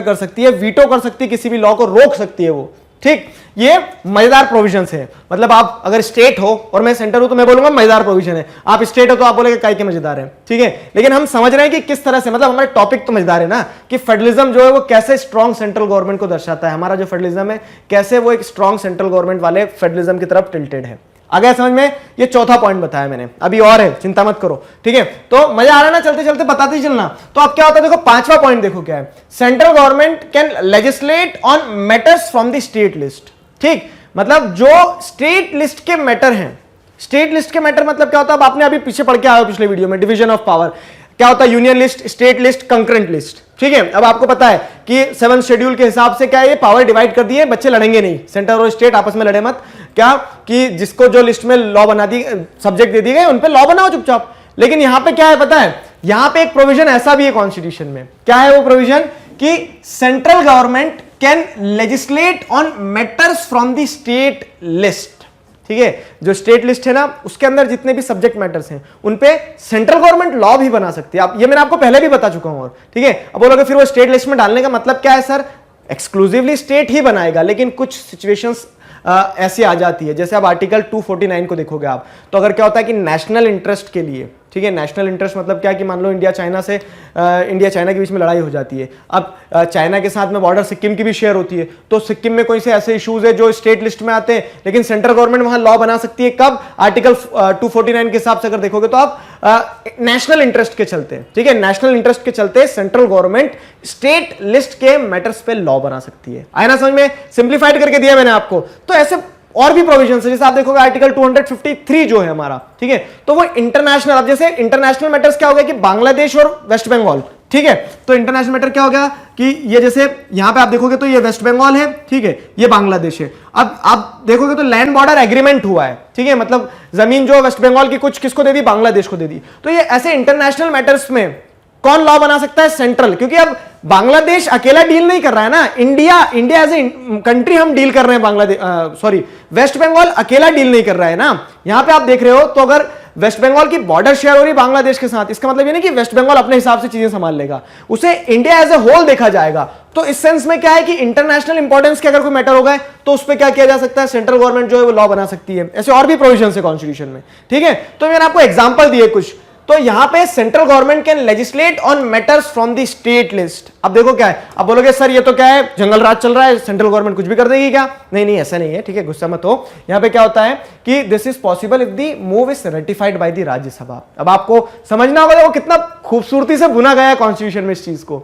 कर सकती है, वीटो कर सकती है, किसी भी लॉ को रोक सकती है वो, ठीक। ये मजेदार प्रोविजंस है। मतलब आप अगर स्टेट हो और मैं सेंटर हूं तो मैं बोलूंगा मजेदार प्रोविजन है, आप स्टेट हो तो आप बोलेंगे काय के मजेदार है, ठीक है। लेकिन हम समझ रहे हैं कि किस तरह से, मतलब हमारे टॉपिक तो मजेदार है ना, कि फेडरलिज्म जो है वो कैसे स्ट्रॉन्ग सेंट्रल गवर्नमेंट को दर्शाता है। हमारा जो फेडरलिज्म है कैसे वो एक स्ट्रॉन्ग सेंट्रल गवर्नमेंट वाले फेडरलिज्म की तरफ टिल्टेड है। आ गया समझ में, ये चौथा पॉइंट बताया मैंने, अभी और है, चिंता मत करो, ठीक है। तो मजा आ रहा है ना, चलते चलते बताते ही चलना। तो अब क्या होता है, देखो पांचवा पॉइंट देखो क्या है, central government can legislate on matters from the state list, ठीक। मतलब जो स्टेट लिस्ट के मैटर हैं, स्टेट लिस्ट के मैटर मतलब क्या होता है, अब आपने अभी पीछे पढ़ के आए हो पिछले वीडियो में, डिवीजन ऑफ पावर क्या होता है, union list, state list, concurrent list, ठीक है। अब आपको पता है कि 7th शेड्यूल के हिसाब से क्या है, ये पावर डिवाइड कर दिए, बच्चे लड़ेंगे नहीं, सेंटर और स्टेट आपस में लड़े मत, क्या कि जिसको जो लिस्ट में लॉ बना दी, सब्जेक्ट दे दिए गए, उन पे लॉ बनाओ चुपचाप। लेकिन यहां पे क्या है पता है, यहां पे एक प्रोविजन ऐसा भी है कॉन्स्टिट्यूशन में, क्या है वो प्रोविजन, कि central government can legislate on matters from the state list, ठीक है। जो स्टेट लिस्ट है ना, उसके अंदर जितने भी सब्जेक्ट मैटर्स हैं उन पे सेंट्रल गवर्नमेंट लॉ भी बना सकती है। ये मैंने आपको पहले भी बता चुका हूं, और ठीक है। अब बोलोगे फिर वो स्टेट लिस्ट में डालने का मतलब क्या है सर, एक्सक्लूसिवली स्टेट ही बनाएगा, लेकिन कुछ सिचुएशंस ऐसी आ जाती है, जैसे अब आर्टिकल 249 को देखोगे आप, तो अगर क्या होता है कि नेशनल इंटरेस्ट के लिए, ठीक है, नेशनल इंटरेस्ट मतलब क्या कि मान लो इंडिया चाइना के बीच में लड़ाई हो जाती है। अब चाइना के साथ में बॉर्डर सिक्किम की भी शेयर होती है, तो सिक्किम में कोई से ऐसे इश्यूज है जो स्टेट लिस्ट में आते हैं, लेकिन सेंट्रल गवर्नमेंट वहां लॉ बना सकती है, कब, आर्टिकल 249 के हिसाब से अगर देखोगे तो आप नेशनल इंटरेस्ट के चलते, ठीक है, नेशनल इंटरेस्ट के चलते सेंट्रल गवर्नमेंट स्टेट लिस्ट के मैटर्स पे लॉ बना सकती है। आया ना समझ में, सिंप्लीफाइड करके दिया मैंने आपको। तो ऐसे और भी प्रोविजन है, जैसे आप देखोगे आर्टिकल 253 जो है हमारा, ठीक है, तो वो इंटरनेशनल, अब जैसे इंटरनेशनल मैटर्स क्या हो गया कि बांग्लादेश और वेस्ट बंगाल, ठीक है, तो इंटरनेशनल मैटर क्या हो गया कि ये जैसे यहां पे आप देखोगे तो ये वेस्ट बंगाल है, ठीक है, ये बांग्लादेश है। अब आप देखोगे तो लैंड बॉर्डर एग्रीमेंट हुआ है, ठीक है, मतलब जमीन जो वेस्ट बंगाल की कुछ किसको दे दी, बांग्लादेश को दे दी। तो ये ऐसे इंटरनेशनल मैटर्स में कौन लॉ बना सकता है, सेंट्रल, क्योंकि अब बांग्लादेश अकेला डील नहीं कर रहा है ना, इंडिया एज ए कंट्री हम डील कर रहे हैं, बांग्लादेश सॉरी वेस्ट बंगाल अकेला डील नहीं कर रहा है ना। यहां पे आप देख रहे हो, तो अगर वेस्ट बंगाल की बॉर्डर शेयर हो रही बांग्लादेश के साथ, इसका मतलब ये नहीं कि वेस्ट बंगाल अपने हिसाब से चीजें संभाल लेगा, उसे इंडिया एज ए होल देखा जाएगा। तो इस सेंस में क्या है कि इंटरनेशनल इंपॉर्टेंस के अगर कोई मैटर होगा तो उस पर क्या किया जा सकता है, सेंट्रल गवर्नमेंट जो है वो लॉ बना सकती है। ऐसे और भी प्रोविजन है कॉन्स्टिट्यूशन में, ठीक है। तो मैंने आपको एग्जाम्पल दिए कुछ, तो यहां पे central government can legislate on matters from the state list. अब देखो क्या है, अब बोलोगे सर ये तो क्या है, जंगल राज चल रहा है, सेंट्रल गवर्नमेंट कुछ भी कर देगी क्या? नहीं ऐसा नहीं है, ठीक है, गुस्सा मत हो। यहां पे क्या होता है कि this is possible if the move is ratified by the Rajya Sabha. अब आपको समझना होगा वो कितना खूबसूरती से बुना गया है कॉन्स्टिट्यूशन में इस चीज को।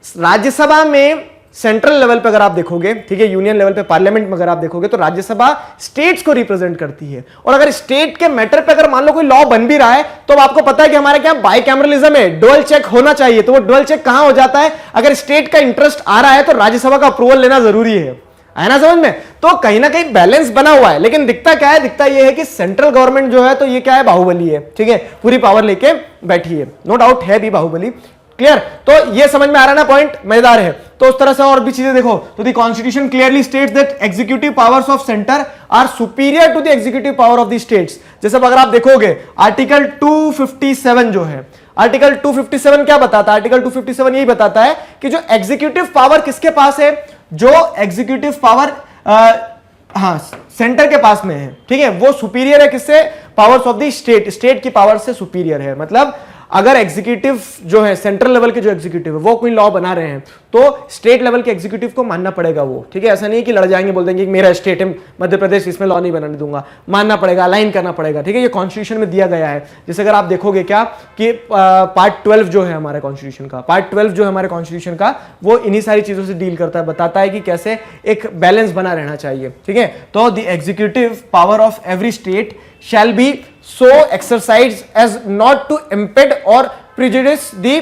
राज्यसभा में सेंट्रल लेवल पे अगर आप देखोगे, ठीक है, यूनियन लेवल पे पार्लियामेंट में अगर आप देखोगे तो राज्यसभा स्टेट्स को रिप्रेजेंट करती है। और अगर स्टेट के मैटर पे अगर मान लो कोई लॉ बन भी रहा है तो आपको पता है कि हमारे क्या बाइकैमरलिज्म है, डुअल चेक होना चाहिए। तो वो डुअल चेक कहां हो जाता है, अगर स्टेट का इंटरेस्ट आ रहा है तो राज्यसभा का अप्रूवल लेना जरूरी है ना समझ में। तो कहीं ना कहीं बैलेंस बना हुआ है, लेकिन दिखता क्या है, दिखता यह है कि सेंट्रल गवर्नमेंट जो है तो ये क्या है, बाहुबली है, ठीक है, पूरी पावर लेके बैठी है। नो डाउट है भी बाहुबली, क्लियर? तो ये समझ में आ रहा ना पॉइंट, मजेदार है। तो उस तरह से और भी चीजें देखो तो the constitution clearly states that executive powers of centre are superior to the executive power of the states. जैसे अगर आप देखोगे आर्टिकल 257 जो है, आर्टिकल 257 क्या बताता है? आर्टिकल 257 यही बताता है कि जो एग्जीक्यूटिव पावर किसके पास है, जो एग्जीक्यूटिव पावर सेंटर के पास में है, ठीक है, वो सुपीरियर है किससे? Powers of the state, state की पावर से सुपीरियर है। मतलब अगर एग्जीक्यूटिव जो है, सेंट्रल लेवल के जो एग्जीक्यूटिव है वो कोई लॉ बना रहे हैं तो स्टेट लेवल के एग्जीक्यूटिव को मानना पड़ेगा वो, ठीक है। ऐसा नहीं कि लड़ जाएंगे, बोल देंगे कि मेरा स्टेट है मध्य प्रदेश, इसमें लॉ नहीं बनाने दूंगा, मानना पड़ेगा, अलाइन करना पड़ेगा, ठीक है। ये कॉन्स्टिट्यूशन में दिया गया है। जैसे अगर आप देखोगे क्या कि पार्ट 12 जो है हमारे कॉन्स्टिट्यूशन का, पार्ट 12 जो है हमारे कॉन्स्टिट्यूशन का, वो इन्हीं सारी चीजों से डील करता है, बताता है कि कैसे एक बैलेंस बना रहना चाहिए, ठीक है। तो the executive power of every state shall be so exercised as not to impede or prejudice the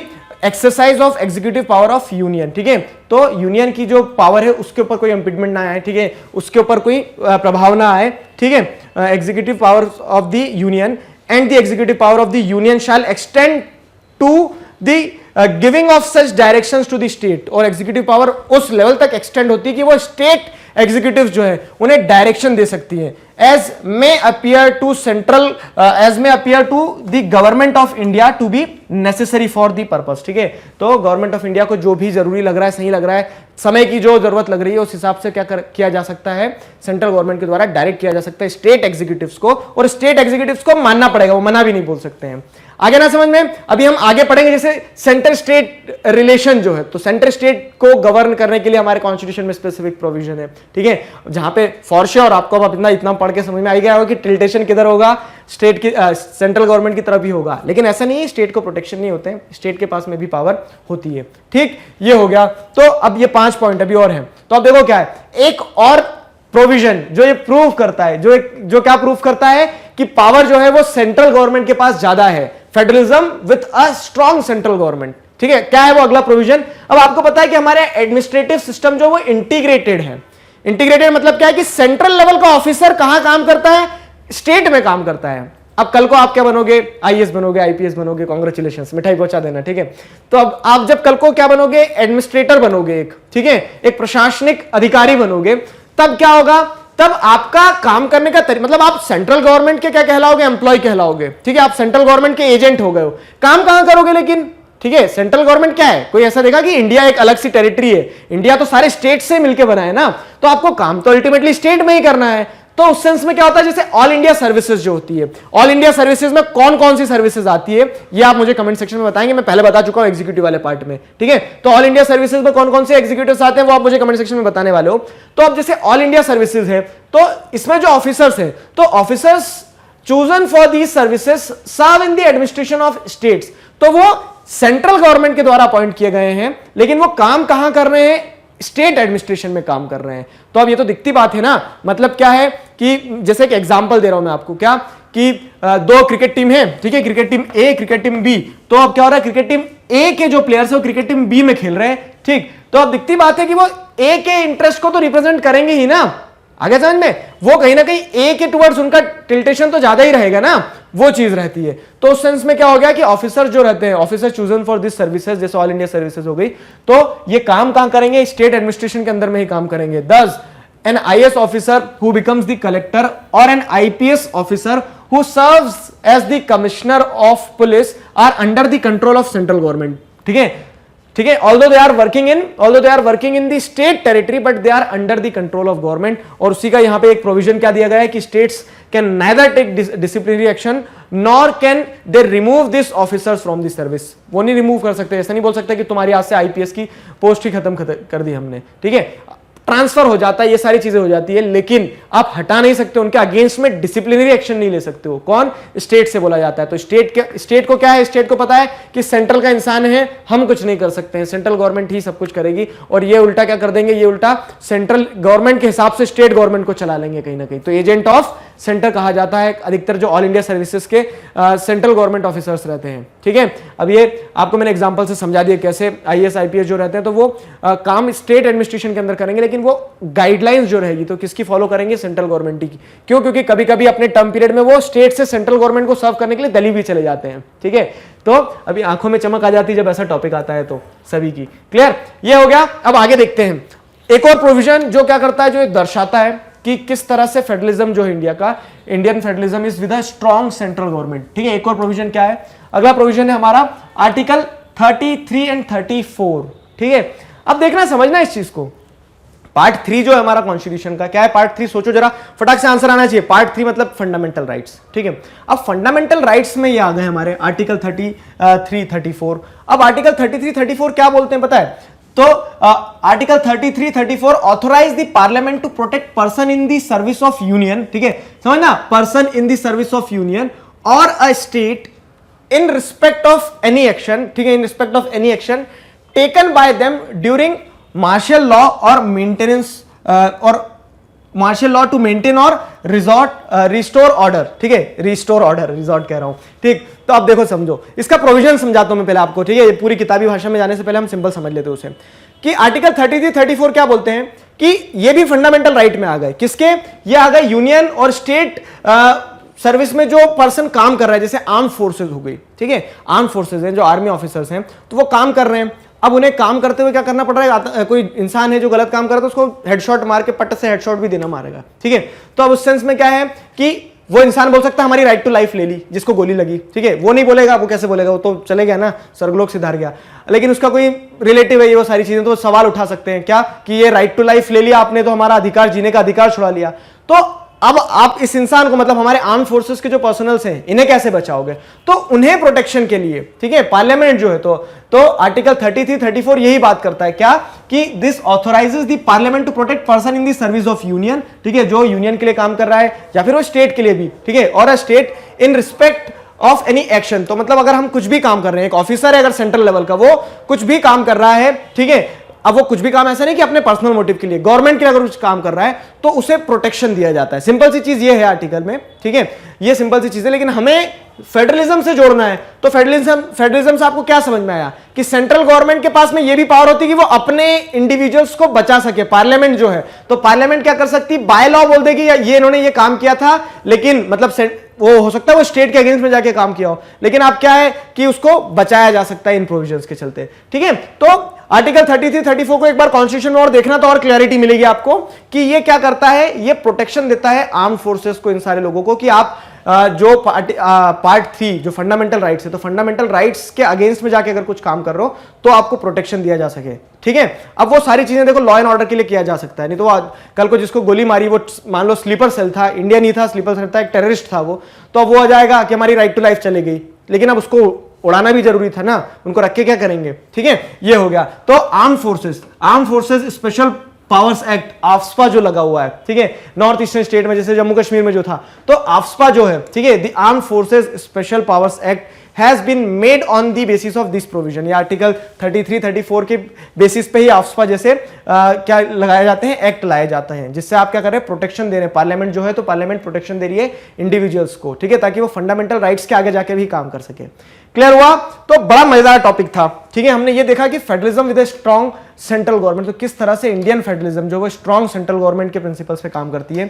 exercise of executive power of union, ठीक है। तो यूनियन की जो पावर है उसके ऊपर कोई इम्पीडमेंट ना आए, ठीक है, उसके ऊपर कोई प्रभाव ना आए, ठीक है। Executive power of the union and the executive power of the union shall extend to the giving of such directions to the state. और एग्जीक्यूटिव पावर उस लेवल तक एक्सटेंड होती है कि वो स्टेट एग्जीक्यूटिव जो है उन्हें डायरेक्शन दे सकती है, as may appear to the government of India to be necessary for the purpose, ठीक है। तो गवर्नमेंट ऑफ इंडिया को जो भी जरूरी लग रहा है, सही लग रहा है, समय की जो जरूरत लग रही है, उस हिसाब से क्या किया जा सकता है, सेंट्रल गवर्नमेंट के द्वारा डायरेक्ट किया जा सकता है स्टेट एग्जीक्यूटिव्स को, और स्टेट एग्जीक्यूटिव्स को मानना पड़ेगा, वो मना भी नहीं बोल सकते हैं। आगे ना समझ में, अभी हम आगे पढ़ेंगे जैसे सेंटर स्टेट रिलेशन जो है, तो सेंटर स्टेट को गवर्न करने के लिए हमारे कॉन्स्टिट्यूशन में स्पेसिफिक प्रोविजन है, ठीक है, जहां पे फॉर श्योर आपको अब इतना पढ़ के समझ में आ गया होगा कि टिल्टेशन किधर होगा, स्टेट की सेंट्रल गवर्नमेंट की तरफ ही होगा। लेकिन ऐसा नहीं है, स्टेट को प्रोटेक्शन नहीं होते हैं, स्टेट के पास में भी पावर होती है, ठीक। ये हो गया। तो अब ये 5 पॉइंट अभी और हैं, तो अब देखो क्या है, एक और प्रोविजन जो ये प्रूव करता है, जो क्या प्रूव करता है कि पावर जो है वो सेंट्रल गवर्नमेंट के पास ज्यादा है, federalism with a strong central government, ठीक है। क्या है वो अगला प्रोविजन? अब आपको पता है कि हमारे एडमिनिस्ट्रेटिव सिस्टम जो वो इंटीग्रेटेड है। इंटीग्रेटेड मतलब क्या है कि सेंट्रल लेवल का ऑफिसर कहां काम करता है? स्टेट में काम करता है। अब कल को आप क्या बनोगे? आईएएस बनोगे, आईपीएस बनोगे, कांग्रेचुलेशंस, मिठाई पहुंचा देना, ठीक है। तो अब आप जब कल को क्या बनोगे? एडमिनिस्ट्रेटर बनोगे, एक, ठीक है, एक प्रशासनिक अधिकारी बनोगे, तब क्या होगा? तब आपका काम करने का मतलब आप सेंट्रल गवर्नमेंट के क्या कहलाओगे? एम्प्लॉय कहलाओगे, ठीक है। आप सेंट्रल गवर्नमेंट के एजेंट हो गए हो। काम कहां करोगे लेकिन? ठीक है, सेंट्रल गवर्नमेंट क्या है? कोई ऐसा देखा कि इंडिया एक अलग सी टेरिटरी है? इंडिया तो सारे स्टेट से मिलकर बना है ना, तो आपको काम तो अल्टीमेटली स्टेट में ही करना है। तो उस सेंस में क्या होता है, जैसे ऑल इंडिया सर्विसेज जो होती है, ऑल इंडिया सर्विसेज में कौन कौन सी सर्विसेज आती है ये आप मुझे कमेंट सेक्शन में बताएंगे। मैं पहले बता चुका हूं एग्जीक्यूटिव वाले पार्ट में, ठीक है। तो ऑल इंडिया सर्विसेज में कौन कौन से एग्जीक्यूटिव्स आते हैं वो आप मुझे कमेंट सेक्शन में बताने वाले हो। तो अब जैसे ऑल इंडिया सर्विसेज है, तो इसमें जो ऑफिसर्स है, तो officers chosen for these services serve in the administration of states, तो वो सेंट्रल गवर्नमेंट के द्वारा अपॉइंट किए गए हैं, लेकिन वो काम कहां कर रहे हैं? स्टेट एडमिनिस्ट्रेशन में काम कर रहे हैं। तो अब ये तो दिखती बात है ना, मतलब क्या है कि जैसे एक एग्जांपल दे रहा हूं मैं आपको, क्या कि 2 क्रिकेट टीम है, ठीक है, क्रिकेट टीम ए, क्रिकेट टीम बी। तो अब क्या हो रहा है, क्रिकेट टीम ए के जो प्लेयर्स है वो क्रिकेट टीम बी में खेल रहे हैं, ठीक। तो अब दिखती बात है कि वो ए के इंटरेस्ट को तो रिप्रेजेंट करेंगे ही ना, आगे समझ में, वो कहीं ना कहीं ए के टुवर्ड्स उनका टिल्टेशन तो ज्यादा ही रहेगा ना, वो चीज रहती है। तो उस सेंस में क्या हो गया कि ऑफिसर जो रहते हैं, officer chosen for this services, जैसे ऑल इंडिया सर्विसेज हो गई, तो ये काम कहां करेंगे? स्टेट एडमिनिस्ट्रेशन के अंदर में ही काम करेंगे। Thus an IAS officer who becomes the collector और an IPS officer who serves as the commissioner of police are under the control of central government, ठीक है, ठीक है। Although they are working in the state territory, but they are under the control of government. और उसी का यहां पे एक प्रोविजन क्या दिया गया है कि states can neither take disciplinary action nor can they remove this officers from the service. वो नहीं रिमूव कर सकते, ऐसा नहीं बोल सकते कि तुम्हारी आज से आईपीएस की पोस्ट ही खत्म कर दी हमने, ठीक है। ट्रांसफर हो जाता है, ये सारी चीजें हो जाती है, लेकिन आप हटा नहीं सकते, उनके अगेंस्ट में डिसिप्लिनरी एक्शन नहीं ले सकते हो। कौन? स्टेट से बोला जाता है। तो स्टेट को क्या है? स्टेट को पता है कि सेंट्रल का इंसान है, हम कुछ नहीं कर सकते हैं, सेंट्रल गवर्नमेंट ही सब कुछ करेगी। और ये उल्टा क्या कर देंगे? ये उल्टा सेंट्रल गवर्नमेंट के हिसाब से स्टेट गवर्नमेंट को चला लेंगे कहीं ना कहीं। तो एजेंट ऑफ सेंटर कहा जाता है, अधिकतर जो ऑल इंडिया सर्विसेज के सेंट्रल गवर्नमेंट ऑफिसर्स रहते हैं, ठीक है। अब ये आपको मैंने एग्जांपल से समझा दिया कैसे आईएएस आईपीएस जो रहते हैं तो वो काम स्टेट एडमिनिस्ट्रेशन के अंदर करेंगे, लेकिन वो गाइडलाइंस जो रहेगी तो किसकी फॉलो करेंगे, सेंट्रल गवर्नमेंट की। क्यों? क्योंकि कभी कभी अपने टर्म पीरियड में वो स्टेट से सेंट्रल गवर्नमेंट को सर्व करने के लिए दिल्ली भी चले जाते हैं, ठीक है। तो अभी आंखों में चमक आ जाती है जब ऐसा टॉपिक आता है तो सभी की। क्लियर? ये हो गया। अब आगे देखते हैं एक और प्रोविजन जो क्या करता है, जो दर्शाता है कि किस तरह से फेडरलिज्म जो है इंडिया का, Indian federalism is with a strong central government, ठीक है। एक और प्रोविजन क्या है, अगला प्रोविजन है हमारा आर्टिकल 33 एंड 34, ठीक है। अब देखना समझना इस चीज को, पार्ट 3 जो है हमारा कॉन्स्टिट्यूशन का, क्या है पार्ट 3, सोचो जरा, फटाक से आंसर आना चाहिए। पार्ट 3 मतलब फंडामेंटल राइट्स, ठीक है। अब फंडामेंटल राइट्स में ये आ गए हमारे आर्टिकल 33, 34। अब आर्टिकल 33, 34 क्या बोलते हैं पता है? तो article 33, 34 authorise the Parliament to protect person in the service of Union, ठीक है, समझना, person in the service of Union और a state in respect of any action, ठीक है, in respect of any action taken by them during martial law और maintenance और martial law to maintain और restore order, ठीक है, restore order, resort कह रहा हूं, ठीक। तो अब देखो समझो, इसका प्रोविजन समझाता हूं मैं पहले आपको, ठीक है। ये पूरी किताबी भाषा में जाने से पहले हम सिंपल समझ लेते हैं उसे, कि आर्टिकल 33, 34 क्या बोलते हैं कि ये भी फंडामेंटल राइट में आ गए, किसके, ये आ गए यूनियन और स्टेट सर्विस में जो पर्सन काम कर रहा है, जैसे आर्म फोर्सेज हो गई, ठीक है, आर्म फोर्सेज हैं, जो आर्मी ऑफिसर्स हैं, तो वो काम कर रहे हैं। अब उन्हें काम करते हुए क्या करना पड़ रहा है, कोई इंसान है जो गलत काम कर रहा है तो उसको हेडशॉट मार के पट्ट से हेडशॉट भी देना मारेगा, ठीक है। तो अब उस सेंस में क्या है कि वो इंसान बोल सकता है हमारी राइट टू लाइफ ले ली, जिसको गोली लगी, ठीक है, वो नहीं बोलेगा, वो कैसे बोलेगा, वो तो चले गया ना, स्वर्गलोक सिधार गया। लेकिन उसका कोई रिलेटिव है, ये वो सारी चीजें, तो सवाल उठा सकते हैं क्या कि ये राइट टू लाइफ ले लिया आपने, तो हमारा अधिकार, जीने का अधिकार छुड़ा लिया। तो अब आप इस इंसान को, मतलब हमारे आर्म फोर्सेस के जो पर्सनल्स हैं, इन्हें कैसे बचाओगे? तो उन्हें प्रोटेक्शन के लिए, ठीक है, पार्लियामेंट जो है तो आर्टिकल 33, 34 यही बात करता है क्या कि this authorises the Parliament to protect person in the service of Union, ठीक है, जो यूनियन के लिए काम कर रहा है या फिर वो स्टेट के लिए भी, ठीक है, और a state in respect of any action. तो मतलब अगर हम कुछ भी काम कर रहे हैं, एक ऑफिसर है अगर सेंट्रल लेवल का, वो कुछ भी काम कर रहा है, ठीक है, अब वो कुछ भी काम ऐसा नहीं कि अपने पर्सनल मोटिव के लिए, गवर्नमेंट के लिए अगर कुछ काम कर रहा है तो उसे प्रोटेक्शन दिया जाता है। सिंपल सी चीज ये है आर्टिकल में, ठीक है, ये सिंपल सी चीज है। लेकिन हमें फेडरलिज्म से जोड़ना है, तो फेडरलिज्म से आपको क्या समझ में आया कि सेंट्रल गवर्नमेंट के पास में ये भी पावर होती है कि वो अपने इंडिविजुअल्स को बचा सके। पार्लियामेंट जो है, तो पार्लियामेंट क्या कर सकती है, बाय लॉ बोल देगी ये इन्होंने ये काम किया था, लेकिन मतलब वो हो सकता है वो स्टेट के अगेंस्ट में जाके काम किया हो, लेकिन आप क्या है कि उसको बचाया जा सकता है इन प्रोविजंस के चलते, ठीक है। तो आर्टिकल 33, 34 को एक बार कॉन्स्टिट्यूशन में और देखना तो और क्लैरिटी मिलेगी आपको कि ये क्या करता है, ये प्रोटेक्शन देता है आर्म फोर्सेस को, इन सारे लोगों को, कि आप जो पार्ट 3 जो फंडामेंटल राइट्स है, तो फंडामेंटल राइट्स के अगेंस्ट में जाके अगर कुछ काम कर रहे हो तो आपको प्रोटेक्शन दिया जा सके, ठीक है। अब वो सारी चीजें देखो लॉ एंड ऑर्डर के लिए किया जा सकता है, नहीं तो कल को जिसको गोली मारी वो मान लो स्लीपर सेल था, इंडिया नहीं था, स्लीपर सेल था, एक टेररिस्ट था वो, तो अब वो आ जाएगा कि हमारी राइट टू लाइफ चली गई, लेकिन अब उसको उड़ाना भी जरूरी था ना, उनको रख के क्या करेंगे, ठीक है। ये हो गया। तो arm forces special powers act, AFSPA जो लगा हुआ है, ठीक है, नॉर्थ ईस्टर्न स्टेट में, जैसे जम्मू कश्मीर में जो था, तो आफ्स्पा जो है, ठीक है, the armed forces special powers act has been made on the basis of this provision. ये आर्टिकल 33, 34 के बेसिस पे ही आफ्स्पा जैसे क्या लगाए जाते हैं, एक्ट लाए जाते हैं, जिससे आप क्या कर रहे हैं, प्रोटेक्शन दे रहे हैं। पार्लियामेंट जो है तो पार्लियामेंट प्रोटेक्शन दे रही है इंडिविजुअल्स को, ठीक है, ताकि वो फंडामेंटल राइट्स के आगे जाके भी काम कर सके। क्लियर हुआ? तो बड़ा मजेदार टॉपिक था, ठीक है। हमने ये देखा कि federalism with a strong central government, तो किस तरह से इंडियन फेडरलिज्म जो वो स्ट्रॉन्ग सेंट्रल गवर्नमेंट के प्रिंसिपल्स पे काम करती है।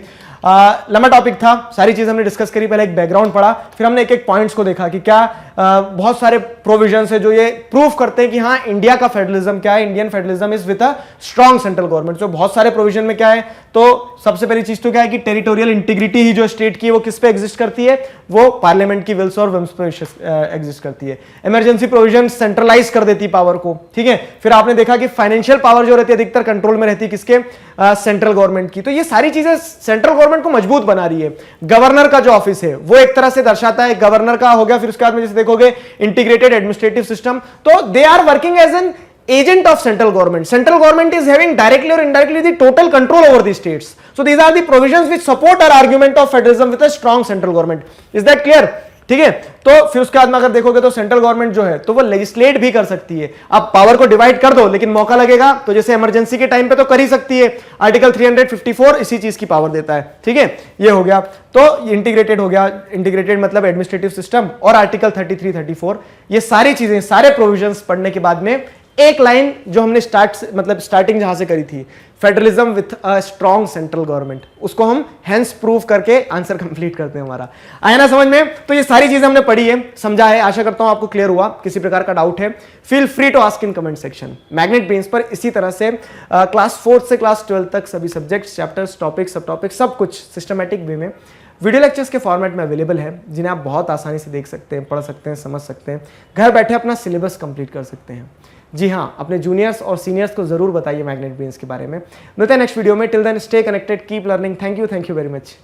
लंबा टॉपिक था, सारी चीज हमने डिस्कस करी, पहले एक बैकग्राउंड पढ़ा, फिर हमने एक एक पॉइंट्स को देखा कि क्या बहुत सारे प्रोविजंस है जो ये प्रूव करते हैं कि हाँ इंडिया का फेडरलिज्म क्या है, Indian federalism is with a strong central government. तो बहुत सारे प्रोविजन में क्या है, तो सबसे पहली चीज तो क्या है कि टेरिटोरियल इंटीग्रिटी ही जो स्टेट की है वो किस पे एग्जिस्ट करती है, वो पार्लियामेंट की विल्स और विम्स पे एग्जिस्ट करती है। इमरजेंसी प्रोविजन सेंट्रलाइज कर देती पावर को, ठीक है। फिर आपने देखा कि फाइनेंशियल पावर जो रहती है अधिकतर कंट्रोल में रहती है किसके, सेंट्रल गवर्नमेंट की। तो ये सारी चीजें सेंट्रल गवर्नमेंट को मजबूत बना रही है। गवर्नर का जो ऑफिस है वो एक तरह से दर्शाता है, गवर्नर का हो गया, फिर उसके बाद में जैसे देखोगे इंटीग्रेटेड एडमिनिस्ट्रेटिव सिस्टम, तो they are working as an agent of central government. Central government is having directly or indirectly the total control over the states. So these are the provisions which support our argument of federalism with a strong central government. Is that clear? ठीक है। तो फिर उसके बाद में अगर देखोगे तो सेंट्रल गवर्नमेंट जो है तो वो लेजिस्लेट भी कर सकती है। अब पावर को डिवाइड कर दो, लेकिन मौका लगेगा तो जैसे इमरजेंसी के टाइम पे तो कर ही सकती है। आर्टिकल 354 इसी चीज की पावर देता है, ठीक है। ये हो गया, तो इंटीग्रेटेड हो गया, इंटीग्रेटेड मतलब एडमिनिस्ट्रेटिव सिस्टम, और आर्टिकल 33, 34 ये सारी चीजें, सारे प्रोविजंस पढ़ने के बाद में एक लाइन जो हमने स्टार्टिंग जहां से करी थी, federalism with a strong central government, उसको हम हेंस प्रूव करके आंसर कंप्लीट करते हैं हमारा। आया ना समझ में? तो ये सारी चीजें हमने पढ़ी है, समझा है, आशा करता हूं आपको क्लियर हुआ। किसी प्रकार का डाउट है feel free to ask in comment section. Magnet brains पर इसी तरह से क्लास 4 से क्लास 12 तक सभी सब्जेक्ट्स, चैप्टर्स, टॉपिक, सब टॉपिक, सब कुछ सिस्टमैटिक वे में वीडियो लेक्चर्स के फॉर्मेट में अवेलेबल है, जिन्हें आप बहुत आसानी से देख सकते हैं, पढ़ सकते हैं, समझ सकते हैं, घर बैठे अपना सिलेबस कंप्लीट कर सकते हैं। जी हाँ, अपने जूनियर्स और सीनियर्स को जरूर बताइए मैग्नेट ब्रेन्स के बारे में। मिलते हैं नेक्स्ट वीडियो में। Till then stay connected, keep learning. Thank you very much.